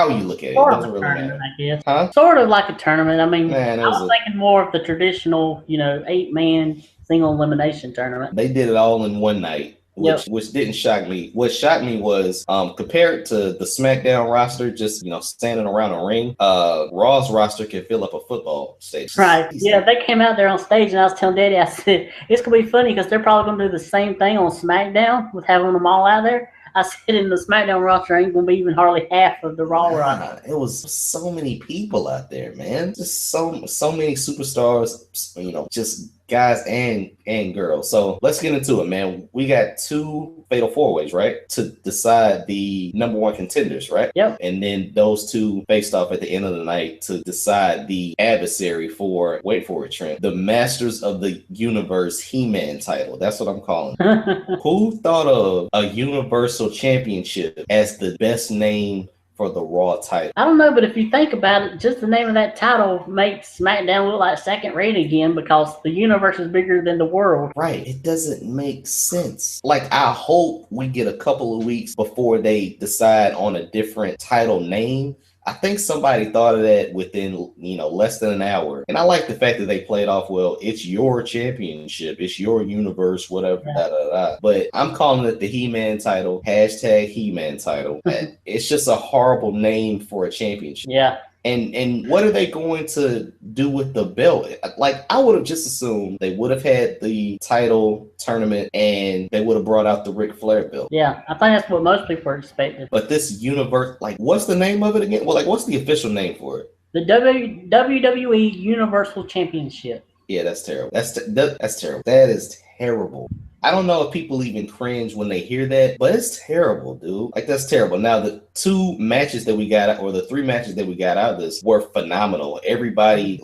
you look at it, it doesn't really matter. I guess. Huh? Sort of like a tournament. I mean, Man, I was thinking more of the traditional, 8-man single elimination tournament. They did it all in one night. Which didn't shock me. What shocked me was compared to the SmackDown roster, just standing around a ring, Raw's roster can fill up a football stadium. Right. Yeah, they came out there on stage, and I was telling Daddy, I said, it's gonna be funny because they're probably gonna do the same thing on SmackDown with having them all out there. I said in the SmackDown roster ain't gonna be even hardly half of the Raw roster. It was so many people out there, man. Just so many superstars, just guys and girls. So let's get into it, man. We got 2 fatal 4-ways, right? To decide the number 1 contenders, right? Yep. And then those 2 faced off at the end of the night to decide the adversary for, wait for it, Trent, the Masters of the Universe He-Man title. That's what I'm calling it. Who thought of a Universal Championship as the best name for the Raw title? I don't know, but if you think about it, just the name of that title makes SmackDown look like second rate again because the universe is bigger than the world. Right. It doesn't make sense. Like, I hope we get a couple of weeks before they decide on a different title name. I think somebody thought of that within, less than an hour. And I like the fact that they played off, well, it's your championship, it's your universe, whatever, But I'm calling it the He-Man title, hashtag He-Man title. It's just a horrible name for a championship. Yeah. And what are they going to do with the belt? Like, I would have just assumed they would have had the title tournament and they would have brought out the Ric Flair belt. Yeah, I think that's what most people are expecting. But this universe, like, what's the name of it again? Well, like, what's the official name for it? The WWE Universal Championship. Yeah, that's terrible. That's terrible. That is terrible. I don't know if people even cringe when they hear that, but it's terrible, dude. Like, that's terrible. Now, the 2 matches that we got, or the 3 matches that we got out of this were phenomenal. Everybody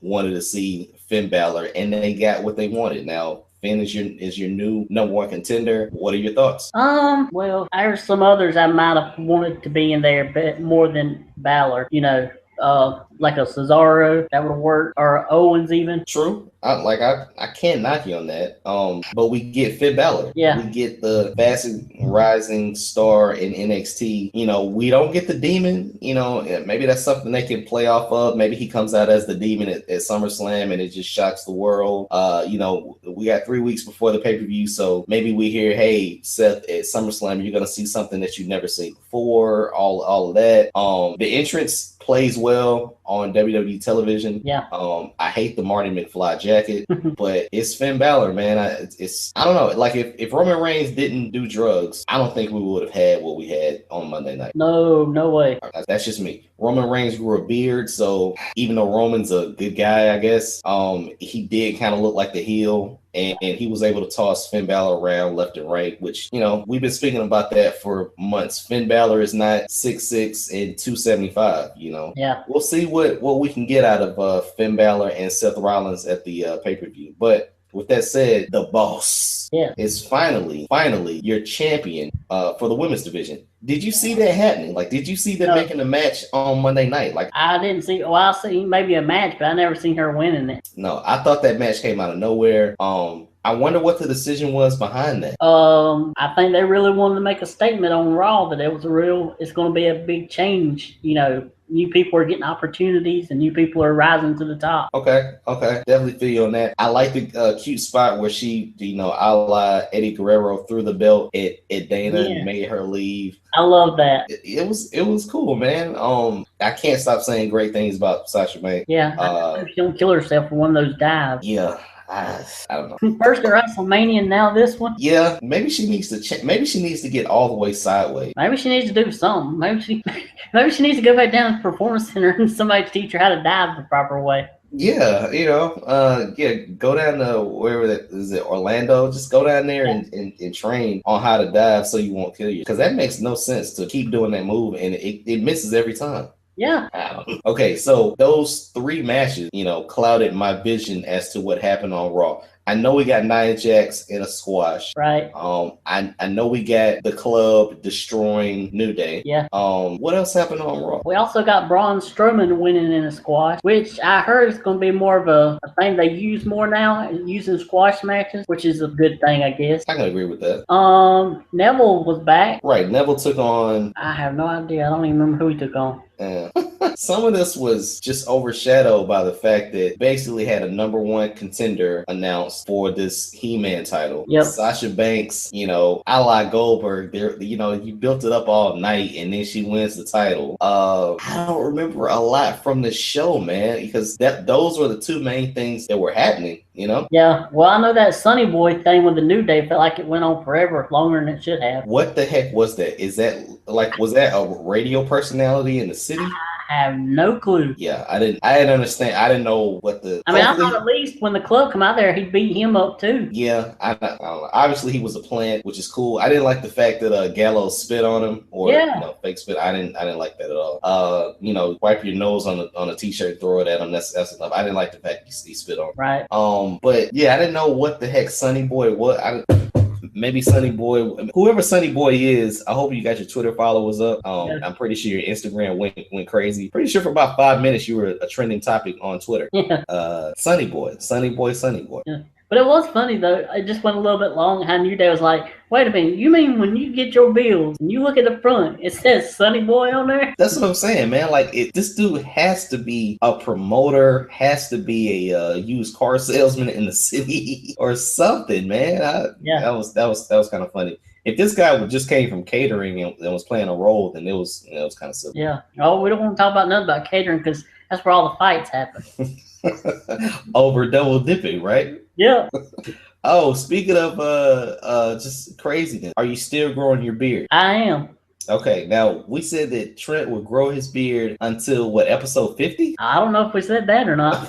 wanted to see Finn Balor, and they got what they wanted. Now, Finn is your new number 1 contender. What are your thoughts? Well, there's some others I might have wanted to be in there, but more than Balor, like a Cesaro, that would work, or Owens even. True. I can't knock you on that. But we get Finn Balor. Yeah. We get the fastest rising star in NXT. We don't get the Demon. Maybe that's something they can play off of. Maybe he comes out as the Demon at SummerSlam and it just shocks the world. We got 3 weeks before the pay-per-view, so maybe we hear, hey, Seth, at SummerSlam, you're gonna see something that you've never seen before. All of that. The entrance plays well on WWE television. Yeah. I hate the Marty McFly jacket, but it's Finn Balor, man. I don't know. Like, if Roman Reigns didn't do drugs, I don't think we would have had what we had on Monday night. No way. That's just me. Roman Reigns grew a beard, so even though Roman's a good guy, I guess, he did kind of look like the heel. And he was able to toss Finn Balor around left and right, which, we've been speaking about that for months. Finn Balor is not 6'6" and 275, Yeah. We'll see what we can get out of Finn Balor and Seth Rollins at the pay-per-view. But with that said, the boss is finally your champion for the women's division. Did you see that happening? Like, did you see them making a match on Monday night? Like, I didn't see. Well, I see maybe a match, but I never seen her winning it. No, I thought that match came out of nowhere. I wonder what the decision was behind that. I think they really wanted to make a statement on Raw that it's going to be a big change. New people are getting opportunities and new people are rising to the top. Okay. Definitely feel you on that. I like the cute spot where she, a la Eddie Guerrero, threw the belt at Dana and made her leave. I love that. It was cool, man. I can't stop saying great things about Sasha Banks. Yeah. I hope she don't kill herself for one of those dives. Yeah. I don't know. First at WrestleMania, now this one. Yeah, maybe she needs to get all the way sideways. Maybe she needs to do something. Maybe she needs to go back down to the Performance Center and somebody to teach her how to dive the proper way. Yeah, go down to wherever that is, it Orlando. Just go down there and train on how to dive so you won't kill you. Because that makes no sense to keep doing that move and it misses every time. Yeah. Okay, so those 3 matches, clouded my vision as to what happened on Raw. I know we got Nia Jax in a squash. Right. I know we got the club destroying New Day. Yeah. What else happened on Raw? We also got Braun Strowman winning in a squash, which I heard is going to be more of a thing they use more now, using squash matches, which is a good thing, I guess. I can agree with that. Neville was back. Right. Neville took on. I have no idea. I don't even remember who he took on. Some of this was just overshadowed by the fact that basically had a number 1 contender announced for this He-Man title. Yep. Sasha Banks, a la Goldberg, you built it up all night and then she wins the title. I don't remember a lot from the show, man, because those were the 2 main things that were happening. Yeah, well, I know that Sonny Boy thing with the New Day felt like it went on forever, longer than it should have. What the heck was that? Was that a radio personality in the city? I have no clue. Yeah, I didn't understand. I didn't know what the. I mean, I thought at least when the club come out there, he'd beat him up too. Yeah, I don't know. Obviously, he was a plant, which is cool. I didn't like the fact that Gallows spit on him or fake spit. I didn't like that at all. Wipe your nose on a t-shirt, throw it at him. That's enough. I didn't like the fact he spit on him. Right. But yeah, I didn't know what the heck Sonny Boy was. Maybe Sonny Boy, whoever Sonny Boy is, I hope you got your Twitter followers up. I'm pretty sure your Instagram went crazy. Pretty sure for about 5 minutes you were a trending topic on Twitter. Yeah. Sonny Boy. Yeah. But it was funny though. It just went a little bit long. How New Day was like, "Wait a minute, you mean when you get your bills and you look at the front, it says Sonny Boy on there?" That's what I'm saying, man. Like, this dude has to be a promoter, has to be a used car salesman in the city or something, man. That was kind of funny. If this guy just came from catering and was playing a role, then it was kind of silly. Yeah. Oh, we don't want to talk about nothing about catering because that's where all the fights happen. Over double dipping, right? Yeah. Oh, speaking of just craziness, are you still growing your beard? I am. Okay, now we said that Trent would grow his beard until what, episode 50? I don't know if we said that or not.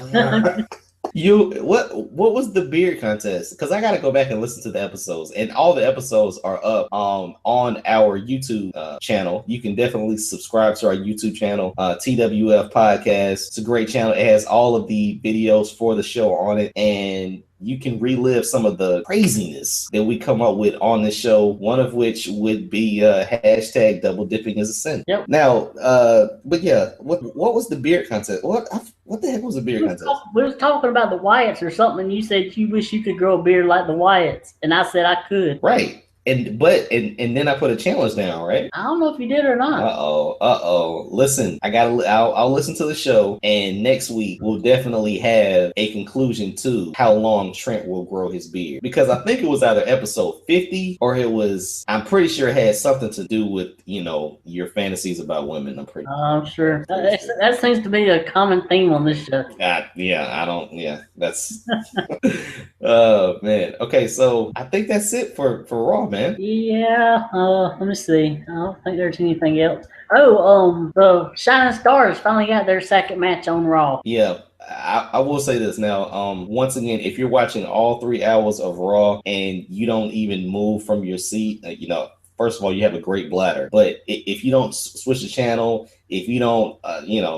What was the beard contest? Because I gotta go back and listen to the episodes, and all the episodes are up on our YouTube channel. You can definitely subscribe to our YouTube channel, TWF Podcast. It's a great channel. It has all of the videos for the show on it, and you can relive some of the craziness that we come up with on the show, one of which would be hashtag double dipping is a sin. Yep. Now, but yeah, what was the beard contest? What the heck was the beard contest? We was talking about the Wyatts or something, and you said you wish you could grow a beard like the Wyatts, and I said I could. Right. And then I put a challenge down, right? I don't know if you did or not. Listen, I'll listen to the show, and next week we'll definitely have a conclusion to how long Trent will grow his beard, because I think it was either episode 50 or I'm pretty sure it had something to do with your fantasies about women. I'm sure that seems to be a common theme on this show. That's oh man. Okay, so I think that's it for Raw, man. Yeah, let me see. I don't think there's anything else. Oh, the Shining Stars finally got their second match on Raw. Yeah. I will say this now. Once again, if you're watching all 3 hours of Raw and you don't even move from your seat, first of all, you have a great bladder. But if you don't switch the channel, if you don't,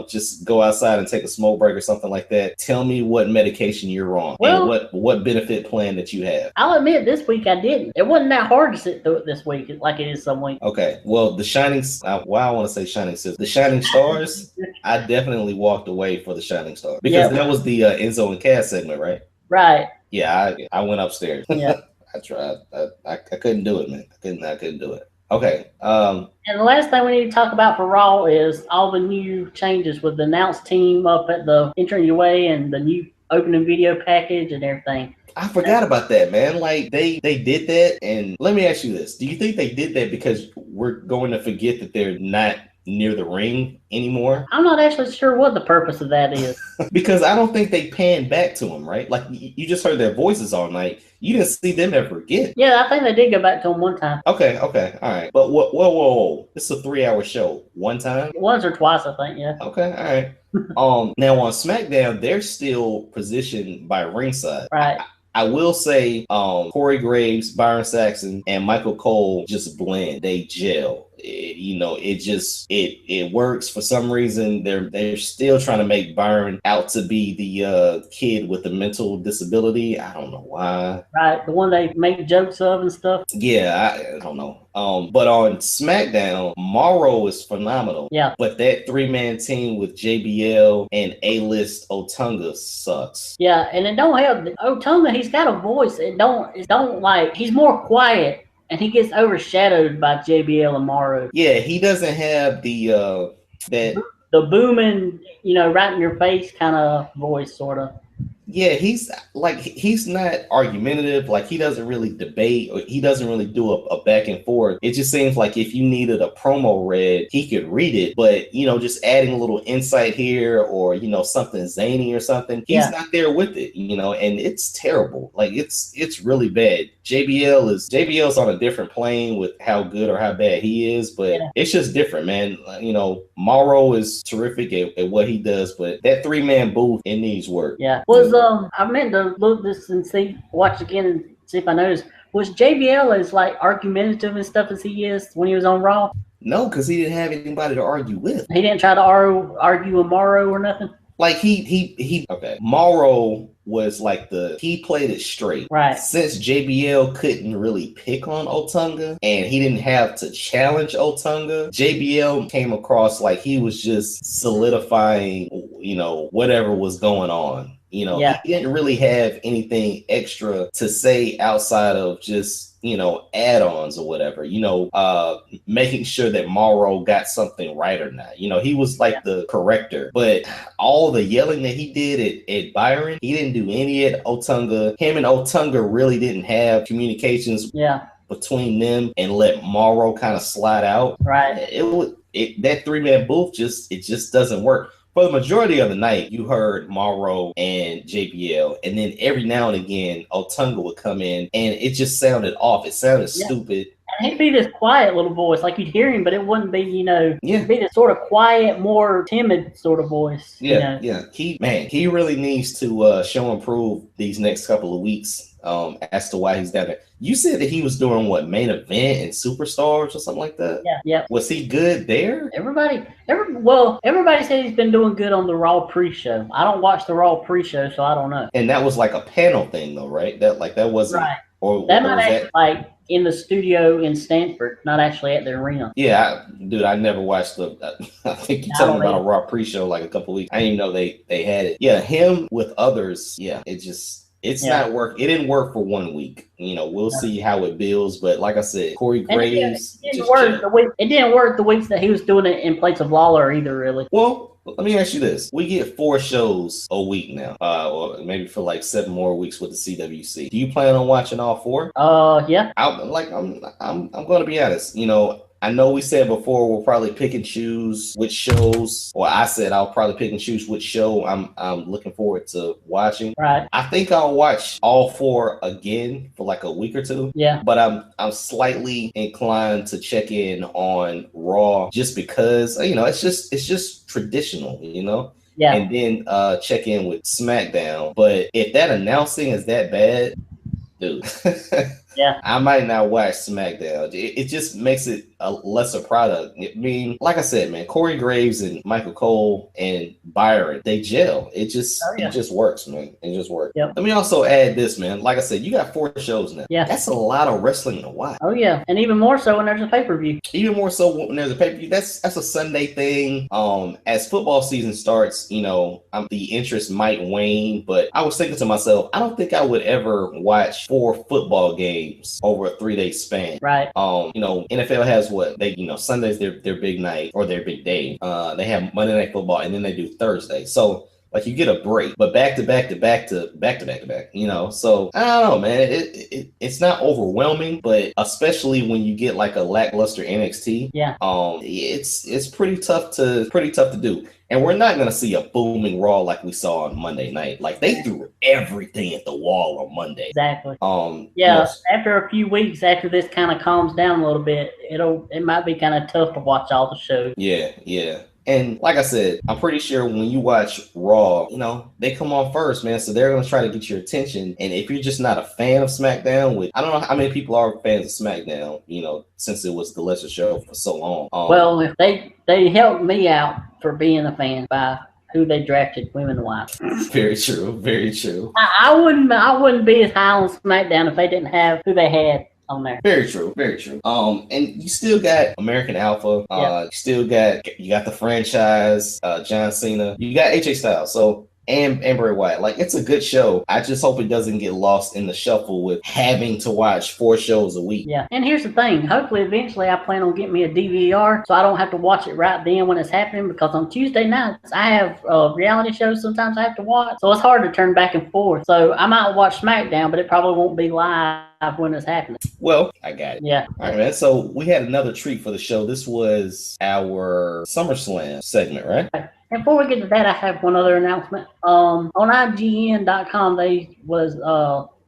just go outside and take a smoke break or something like that, tell me what medication you're on and what benefit plan that you have. I'll admit, this week I didn't. It wasn't that hard to sit through it this week like it is some weeks. Okay, well, the Shining, why I want to say Shining Sisters, the Shining Stars, I definitely walked away for the Shining Stars because that was the Enzo and Cass segment, right? Right. Yeah, I went upstairs. Yeah. I tried. I couldn't do it, man. I couldn't do it. Okay. And the last thing we need to talk about for Raw is all the new changes with the announced team up at the entryway and the new opening video package and everything. I forgot about that, man. Like they did that, and let me ask you this: do you think they did that because we're going to forget that they're not near the ring anymore? I'm not actually sure what the purpose of that is. Because I don't think they panned back to them, right? Like you just heard their voices all night. You didn't see them ever again. Yeah, I think they did go back to them one time. Okay, all right. But whoa. It's a 3-hour show. One time? Once or twice, I think, yeah. Okay, all right. Now on SmackDown, they're still positioned by ringside. Right. I will say Corey Graves, Byron Saxton, and Michael Cole just blend. They gel. It works. For some reason, they're still trying to make Byron out to be the kid with the mental disability. I don't know why. Right, the one they make jokes of and stuff. Yeah, I don't know. But on SmackDown, Morrow is phenomenal. Yeah. But that 3-man team with JBL and A-List Otunga sucks. Yeah, and it don't help. Otunga, he's got a voice. It don't like, he's more quiet. And he gets overshadowed by JBL and Morrow. Yeah, he doesn't have the booming, right in your face kind of voice, sort of. Yeah, he's not argumentative. Like, he doesn't really debate, or he doesn't really do a back and forth. It just seems like if you needed a promo read, he could read it. But, just adding a little insight here or, something zany or something, he's not there with it, and it's terrible. Like, it's really bad. JBL's on a different plane with how good or how bad he is, but it's just different, man. Morrow is terrific at what he does, but that 3-man booth, it needs work. Yeah. I meant to look this and watch again and see if I noticed. Was JBL as argumentative and stuff as he is when he was on Raw? No, because he didn't have anybody to argue with. He didn't try to argue with Morrow or nothing? Like okay. Morrow was like he played it straight. Right. Since JBL couldn't really pick on Otunga and he didn't have to challenge Otunga, JBL came across like he was just solidifying, whatever was going on. He didn't really have anything extra to say outside of just, add-ons or whatever, making sure that Morrow got something right or not. He was like the corrector, but all the yelling that he did at Byron, he didn't do any at Otunga. Him and Otunga really didn't have communications between them and let Morrow kind of slide out. Right. That 3-man booth just doesn't work. For the majority of the night, you heard Morrow and JBL, and then every now and again, Otunga would come in, and it just sounded off. It sounded stupid. And he'd be this quiet little voice, like you'd hear him, but it wouldn't be, it'd be this sort of quiet, more timid sort of voice. Yeah. He really needs to show and prove these next couple of weeks as to why he's down there. You said that he was doing main event and superstars or something like that? Yeah. Was he good there? Everybody said he's been doing good on the Raw pre-show. I don't watch the Raw pre-show, so I don't know. And that was like a panel thing though, right? That wasn't right. Or that might actually like in the studio in Stanford, not actually at the arena. Yeah, I never watched I think you told me about a Raw pre-show like a couple weeks. I didn't even know they had it. Yeah, him with others. Yeah, it's not work. It didn't work for 1 week. We'll see how it builds. But like I said, Corey Graves. It didn't work the weeks that he was doing it in place of Lawler either, really. Well, let me ask you this: we get 4 shows a week now, or maybe for like 7 more weeks with the CWC. Do you plan on watching all 4? Yeah. I'm going to be honest. I know we said before we'll probably pick and choose which shows, or I said I'll probably pick and choose which show I'm looking forward to watching. Right. I think I'll watch all 4 again for like a week or 2. Yeah. But I'm slightly inclined to check in on Raw just because it's just traditional, Yeah. And then check in with SmackDown. But if that announcing is that bad, dude. Yeah, I might not watch SmackDown. It just makes it a lesser product. I mean, like I said, man, Corey Graves and Michael Cole and Byron, they gel. It just works, man. It just works. Yep. Let me also add this, man. Like I said, you got 4 shows now. Yeah. That's a lot of wrestling to watch. Oh, yeah. And even more so when there's a pay-per-view. Even more so when there's a pay-per-view. That's a Sunday thing. As football season starts, the interest might wane. But I was thinking to myself, I don't think I would ever watch 4 football games over a 3-day span. Right. NFL has Sunday's their big night or their big day. They have Monday Night Football and then they do Thursday. So like you get a break, but back to back. So I don't know, man. It's not overwhelming, but especially when you get like a lackluster NXT, it's pretty tough to do. And we're not gonna see a booming Raw like we saw on Monday night. Like they threw everything at the wall on Monday. Exactly. After a few weeks, after this kind of calms down a little bit, it might be kind of tough to watch all the shows. Yeah. And like I said, I'm pretty sure when you watch Raw, they come on first, man. So they're going to try to get your attention. And if you're just not a fan of SmackDown, I don't know how many people are fans of SmackDown, since it was the lesser show for so long. Well, if they helped me out for being a fan by who they drafted women-wise. Very true. Very true. I wouldn't be as high on SmackDown if they didn't have who they had on there. Very true. And you still got American Alpha. You got the franchise, John Cena. You got AJ Styles. So and Bray Wyatt. Like, it's a good show. I just hope it doesn't get lost in the shuffle with having to watch 4 shows a week. Yeah. And here's the thing. Hopefully, eventually, I plan on getting me a DVR so I don't have to watch it right then when it's happening, because on Tuesday nights, I have reality shows sometimes I have to watch. So it's hard to turn back and forth. So I might watch SmackDown, but it probably won't be live when it's happening. Well, I got it. Yeah. All right, man. So we had another treat for the show. This was our SummerSlam segment, right? And before we get to that, I have one other announcement. On IGN.com,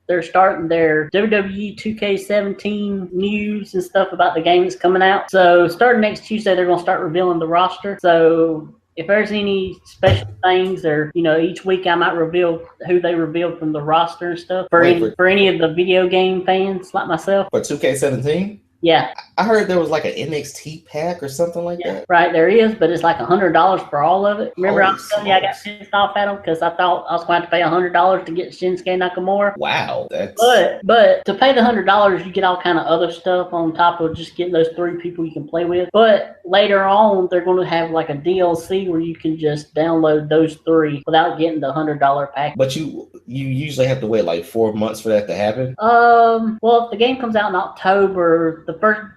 they're starting their WWE 2K17 news and stuff about the games coming out. So starting next Tuesday, they're going to start revealing the roster. So if there's any special things, or each week I might reveal who they revealed from the roster and stuff for any of the video game fans like myself. For 2K17? Yeah. I heard there was like an NXT pack or something like that. Right, there is, but it's like $100 for all of it. Remember, I was telling you I got pissed off at them because I thought I was going to have to pay $100 to get Shinsuke Nakamura. Wow, that's. But to pay the $100, you get all kind of other stuff on top of just getting those 3 people you can play with. But later on, they're going to have like a DLC where you can just download those 3 without getting the $100 pack. But you usually have to wait like 4 months for that to happen. Well, if the game comes out in October,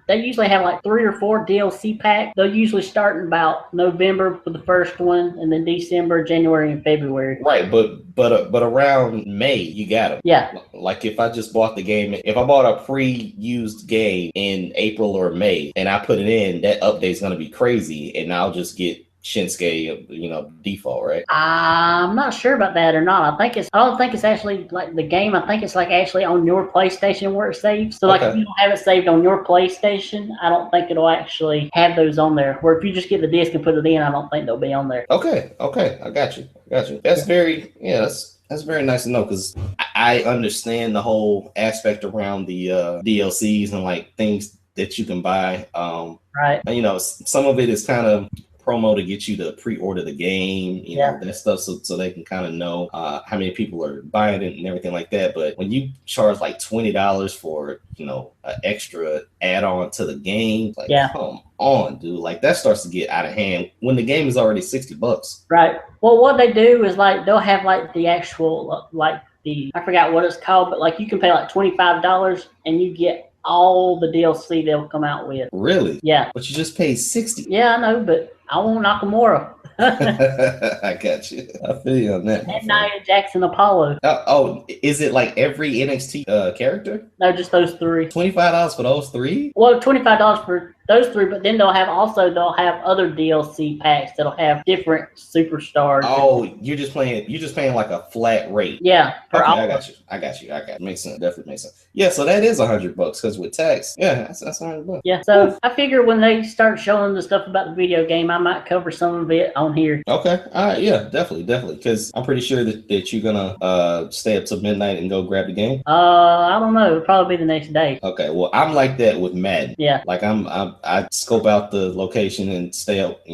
they usually have like 3 or 4 DLC packs. They'll usually start in about November for the first one, and then December, January, and February. Right, but around May you got them. Yeah. Like if I just bought the game, if I bought a pre-used game in April or May, and I put it in, that update's gonna be crazy, and I'll just get Shinsuke, default, right? I'm not sure about that or not. I don't think it's actually like the game. I think it's like actually on your PlayStation where it saves. So like if you don't have it saved on your PlayStation, I don't think it'll actually have those on there. Where if you just get the disc and put it in, I don't think they'll be on there. Okay, I got you. That's that's very nice to know, because I understand the whole aspect around the DLCs and like things that you can buy. Right. Some of it is kind of promo to get you to pre-order the game, that stuff, so they can kind of know how many people are buying it and everything like that. But when you charge like $20 for an extra add-on to the game, like come on, dude, like that starts to get out of hand when the game is already $60. Right. Well, what they do is like they'll have like the actual I forgot what it's called, but like you can pay like $25 and you get all the DLC they'll come out with. Really? Yeah. But you just paid $60. Yeah, I know, but I want Nakamura. I got you. I feel you on that. And Nia Jackson Apollo. Is it like every NXT character? No, just those 3. $25 for those 3? Well, $25 for those 3, but then they'll have other DLC packs that'll have different superstars. Oh, you're just paying like a flat rate. Yeah. I got you. Makes sense. Definitely makes sense. Yeah, so that is $100 because with tax, that's $100. Yeah, so I figure when they start showing the stuff about the video game, I might cover some of it on here. Okay. All right. Yeah, definitely. Because I'm pretty sure that you're gonna stay up till midnight and go grab the game. I don't know. It'll probably be the next day. Okay. Well, I'm like that with Madden. Yeah. Like I scope out the location and stay up,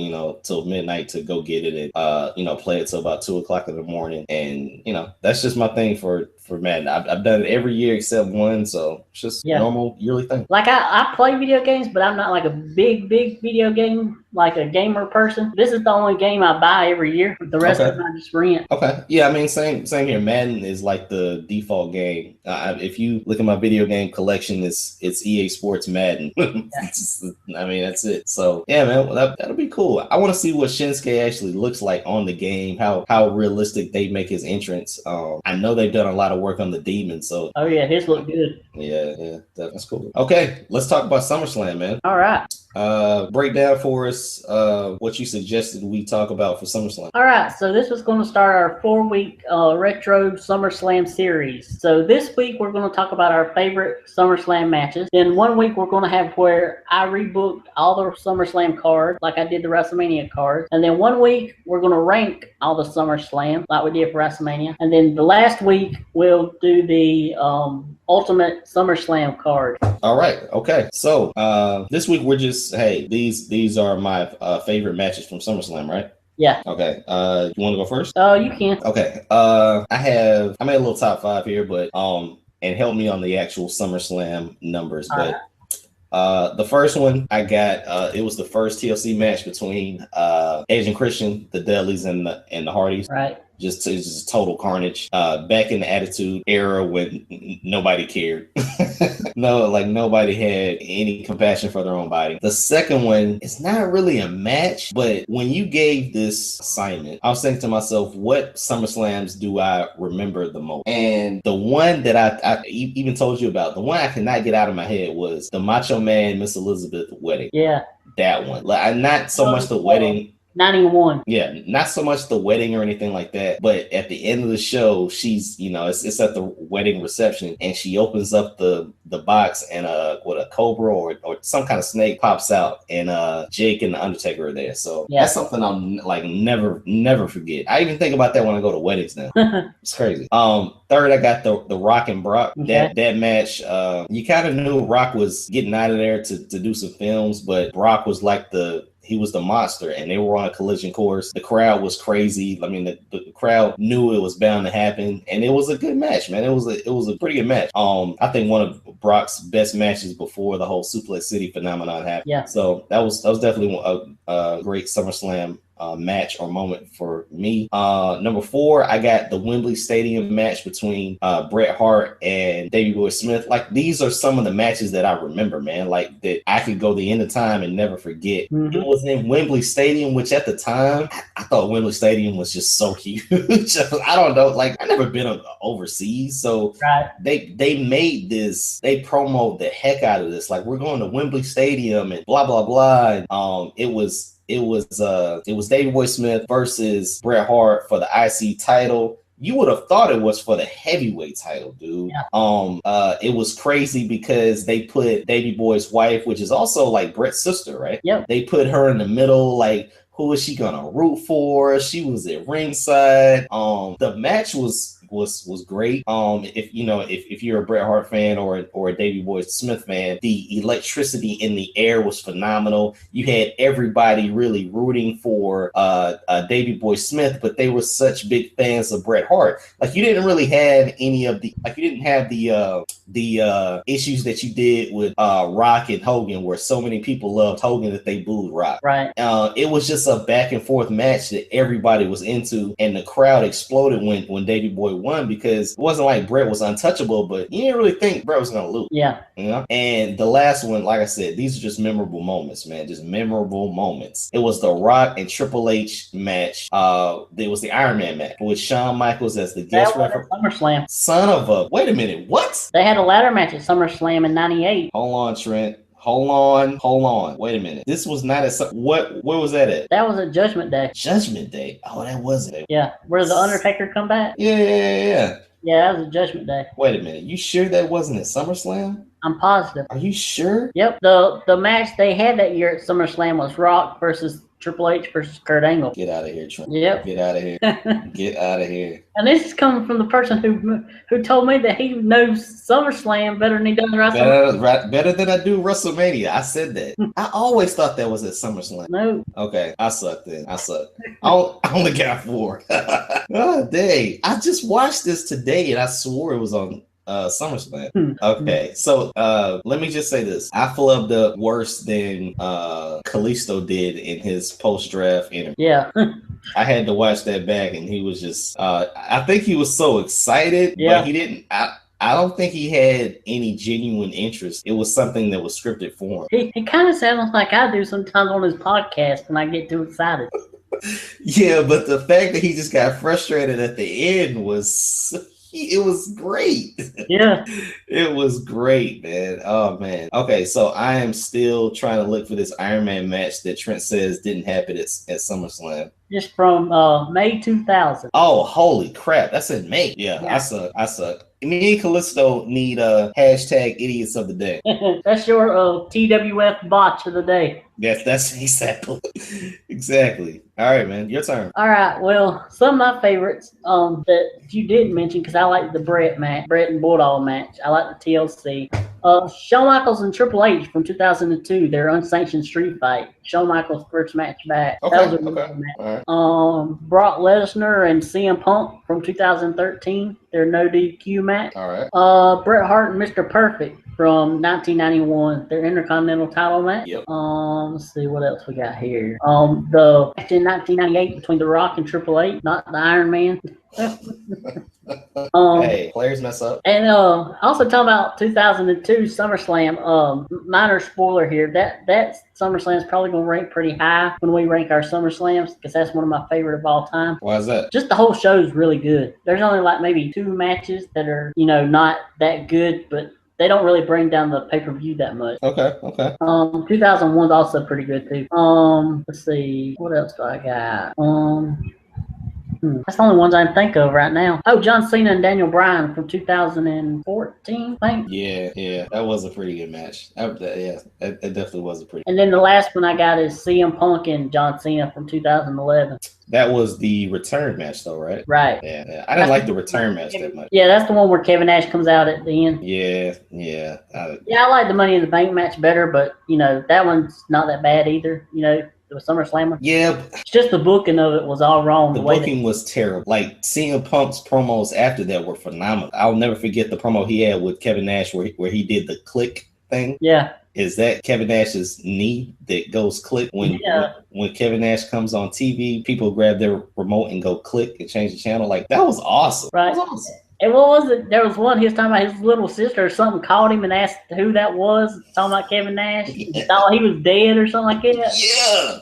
till midnight to go get it and play it till about 2:00 in the morning. And that's just my thing for Madden. I've done it every year except one, so it's just normal yearly thing. Like I play video games, but I'm not like a big video game, like a gamer person. This is the only game I buy every year. The rest of them I just rent. Okay. Yeah, I mean, same here. Madden is like the default game. If you look at my video game collection, it's EA Sports Madden. That's it. So yeah, man, that'll be cool. I want to see what Shinsuke actually looks like on the game. How realistic they make his entrance. I know they've done a lot of work on the demon. So his look good. Yeah, that's cool. Okay, let's talk about SummerSlam, man. All right. Break down for us what you suggested we talk about for SummerSlam. All right, so this was going to start our 4-week retro SummerSlam series. So this week we're going to talk about our favorite SummerSlam matches. Then 1 week we're going to have where I rebooked all the SummerSlam cards, like I did the WrestleMania cards. And then 1 week we're going to rank all the SummerSlam, like we did for WrestleMania. And then the last week we'll do the Ultimate SummerSlam card. All right. Okay. So this week we're just these are my favorite matches from SummerSlam, right? Yeah. Okay. You want to go first? You can. Okay. I made a little top 5 here, but and help me on the actual SummerSlam numbers. The first one I got, it was the first TLC match between Edge and Christian, the Dudleys and the Hardys. Right. Just total carnage. Back in the Attitude Era when nobody cared. Nobody had any compassion for their own body. The second one, it's not really a match, but when you gave this assignment, I was thinking to myself, what SummerSlams do I remember the most? And the one that I even told you about, the one I cannot get out of my head was the Macho Man Miss Elizabeth wedding. Yeah. That one. Like, not so much the wedding. 91. Yeah, not so much the wedding or anything like that, but at the end of the show, she's, it's at the wedding reception, and she opens up the box, and a cobra or some kind of snake pops out, and Jake and the Undertaker are there. So that's something I'll like never forget. I even think about that when I go to weddings now. It's crazy. Third, I got the Rock and Brock. Okay. That match, you kind of knew Rock was getting out of there to do some films, but Brock was like he was the monster, and they were on a collision course. The crowd was crazy. I mean, the crowd knew it was bound to happen, and it was a good match, man. It was a pretty good match. I think one of Brock's best matches before the whole Suplex City phenomenon happened. Yeah. So that was definitely a great SummerSlam match or moment for me. Number 4, I got the Wembley Stadium match between Bret Hart and Davey Boy Smith. Like, these are some of the matches that I remember, man. Like, that I could go the end of time and never forget. Mm-hmm. It was in Wembley Stadium, which at the time I thought Wembley Stadium was just so huge. I don't know, like, I've never been overseas, so they made this. They promoted the heck out of this. Like, we're going to Wembley Stadium and blah blah blah. And, it was Davey Boy Smith versus Bret Hart for the IC title. You would have thought it was for the heavyweight title, dude. Yeah. It was crazy because they put Davey Boy's wife, which is also like Bret's sister, right? Yep. They put her in the middle, like, who is she gonna root for? She was at ringside. The match was great. If you're a Bret Hart fan or a Davey Boy Smith fan, the electricity in the air was phenomenal. You had everybody really rooting for Davey Boy Smith, but they were such big fans of Bret Hart. Like, you didn't really have any of the, like, you didn't have the issues that you did with Rock and Hogan, where so many people loved Hogan that they booed Rock. Right. It was just a back and forth match that everybody was into, and the crowd exploded when Davey Boy won, because it wasn't like Bret was untouchable, but you didn't really think Bret was gonna lose. Yeah. And the last one, like I said, these are just memorable moments, man. Just memorable moments. It was the Rock and Triple H match. It was the Iron Man match with Shawn Michaels as the guest referee. SummerSlam. Son of a, wait a minute, what? They had a ladder match at SummerSlam in '98. Hold on, Trent. Hold on. Wait a minute. This was not where was that at? That was at Judgment Day. Judgment Day. Oh, that wasn't it. Yeah. Where the Undertaker come back? Yeah. Yeah, that was a Judgment Day. Wait a minute. You sure that wasn't at SummerSlam? I'm positive. Are you sure? Yep. The match they had that year at SummerSlam was Rock versus Triple H versus Kurt Angle. Get out of here, Trent. Yep. Get out of here. Get out of here. And this is coming from the person who told me that he knows SummerSlam better than he does WrestleMania. Better than I do WrestleMania. I said that. I always thought that was at SummerSlam. No. Okay, I suck then. I only got 4. Oh, dang. I just watched this today, and I swore it was on SummerSlam. Okay, so let me just say this. I flubbed up worse than Kalisto did in his post-draft interview. Yeah. I had to watch that back, and he was just I think he was so excited, but he didn't. I don't think he had any genuine interest. It was something that was scripted for him. He kind of sounds like I do sometimes on his podcast when I get too excited. Yeah, but the fact that he just got frustrated at the end was... It was great. Yeah. It was great, man. Oh, man. Okay, so I am still trying to look for this Iron Man match that Trent says didn't happen at SummerSlam. Just from May 2000. Oh, holy crap. That's in May. Yeah. I suck. Me and Kalisto need hashtag idiots of the day. That's your TWF botch of the day. That's exactly. All right, man. Your turn. All right. Well, some of my favorites that you didn't mention, because I like the Bret and Bulldog match. I like the TLC. Shawn Michaels and Triple H from 2002, their unsanctioned street fight. Shawn Michaels' first match back. Okay, that was a good match. All right. Brock Lesnar and CM Punk from 2013, their no DQ match. All right. Bret Hart and Mr. Perfect from 1991, their Intercontinental title match. Yep. Let's see what else we got here. The match in 1998 between The Rock and Triple H, not the Iron Man. Hey, players mess up. And also talking about 2002 SummerSlam. Minor spoiler here. That SummerSlam is probably going to rank pretty high when we rank our SummerSlams, because that's one of my favorite of all time. Why is that? Just the whole show is really good. There's only like maybe 2 matches that are not that good, but they don't really bring down the pay-per-view that much. Okay. 2001's also pretty good too. Let's see, what else do I got? That's the only ones I can think of right now. Oh, John Cena and Daniel Bryan from 2014, I think. Yeah, that was a pretty good match. That definitely was a pretty. And then the last one I got is CM Punk and John Cena from 2011. That was the return match, though, right? Right. Yeah. I didn't like the return match that much. Yeah, that's the one where Kevin Nash comes out at the end. Yeah. I like the Money in the Bank match better, but that one's not that bad either. The SummerSlam one. Yeah. It's just the booking of it was all wrong. The booking was terrible. Like CM Punk's promos after that were phenomenal. I'll never forget the promo he had with Kevin Nash where he did the click thing. Yeah. Is that Kevin Nash's knee that goes click when Kevin Nash comes on TV? People grab their remote and go click and change the channel. Like, that was awesome. Right. That was awesome. And what was it? There was one he was talking about his little sister or something called him and asked who that was. Talking about Kevin Nash. He thought he was dead or something like that. Yeah.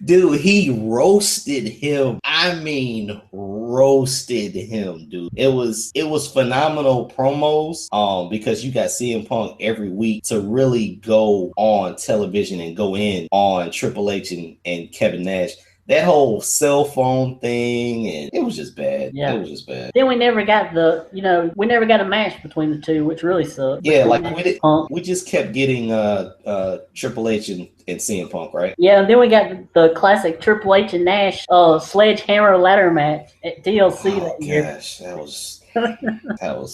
Dude, he roasted him. I mean, roasted him, dude. It was phenomenal promos. Because you got CM Punk every week to really go on television and go in on Triple H and Kevin Nash. That whole cell phone thing, and it was just bad. Yeah. It was just bad. Then we never got we never got a match between the two, which really sucked. Yeah, like we just kept getting Triple H and CM Punk, right? Yeah, and then we got the classic Triple H and Nash sledgehammer ladder match at TLC that year. Gosh, that was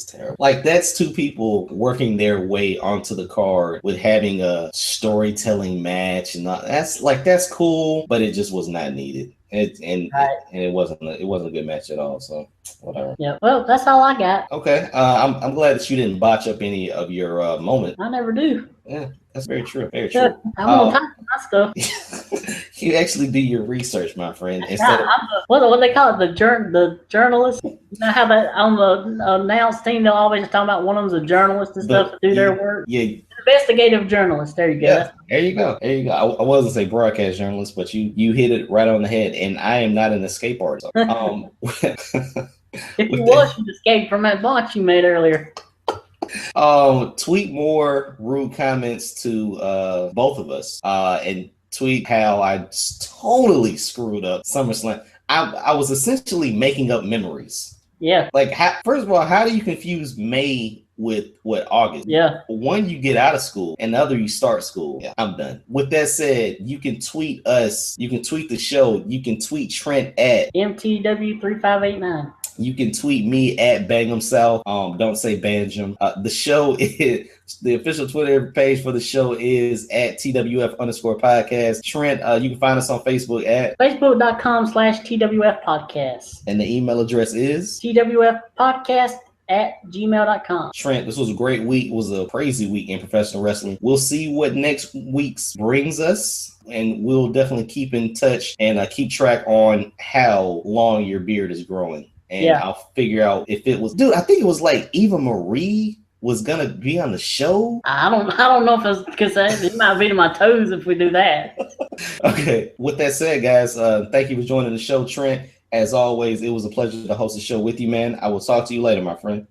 terrible. Like, that's two people working their way onto the card with having a storytelling match, and that's cool, but it just was not needed. It wasn't a good match at all. So whatever. Yeah. Well, that's all I got. Okay. I'm glad that you didn't botch up any of your moment. I never do. Yeah, that's very true. Very true. I'm on top of my stuff. You actually do your research, my friend. What they call it, the journalist. You know how that on the announce team they'll always talk about one of them's a journalist and stuff to do their work. Yeah. Investigative journalist. There you go. Yeah, there you go. I wasn't say broadcast journalist, but you hit it right on the head. And I am not an escape artist. If you was, you'd escape from that box you made earlier. Tweet more rude comments to both of us. And tweet how I totally screwed up SummerSlam. I was essentially making up memories. Yeah. Like, first of all, how do you confuse May with August? Yeah. One, you get out of school, and the other, you start school. Yeah, I'm done. With that said, you can tweet us. You can tweet the show. You can tweet Trent at MTW3589. You can tweet me at Bangham South. Don't say Banjum. The show is the official Twitter page for the show is at TWF_podcast. Trent, you can find us on Facebook at Facebook.com/TWF podcast. And the email address is TWFpodcast@gmail.com. Trent, this was a great week. It was a crazy week in professional wrestling. We'll see what next week's brings us. And we'll definitely keep in touch and keep track on how long your beard is growing. And I'll figure out if it was, dude, I think it was like Eva Marie was gonna be on the show. I don't know if it's because it might be to my toes if we do that. Okay. With that said, guys, thank you for joining the show, Trent. As always, it was a pleasure to host the show with you, man. I will talk to you later, my friend.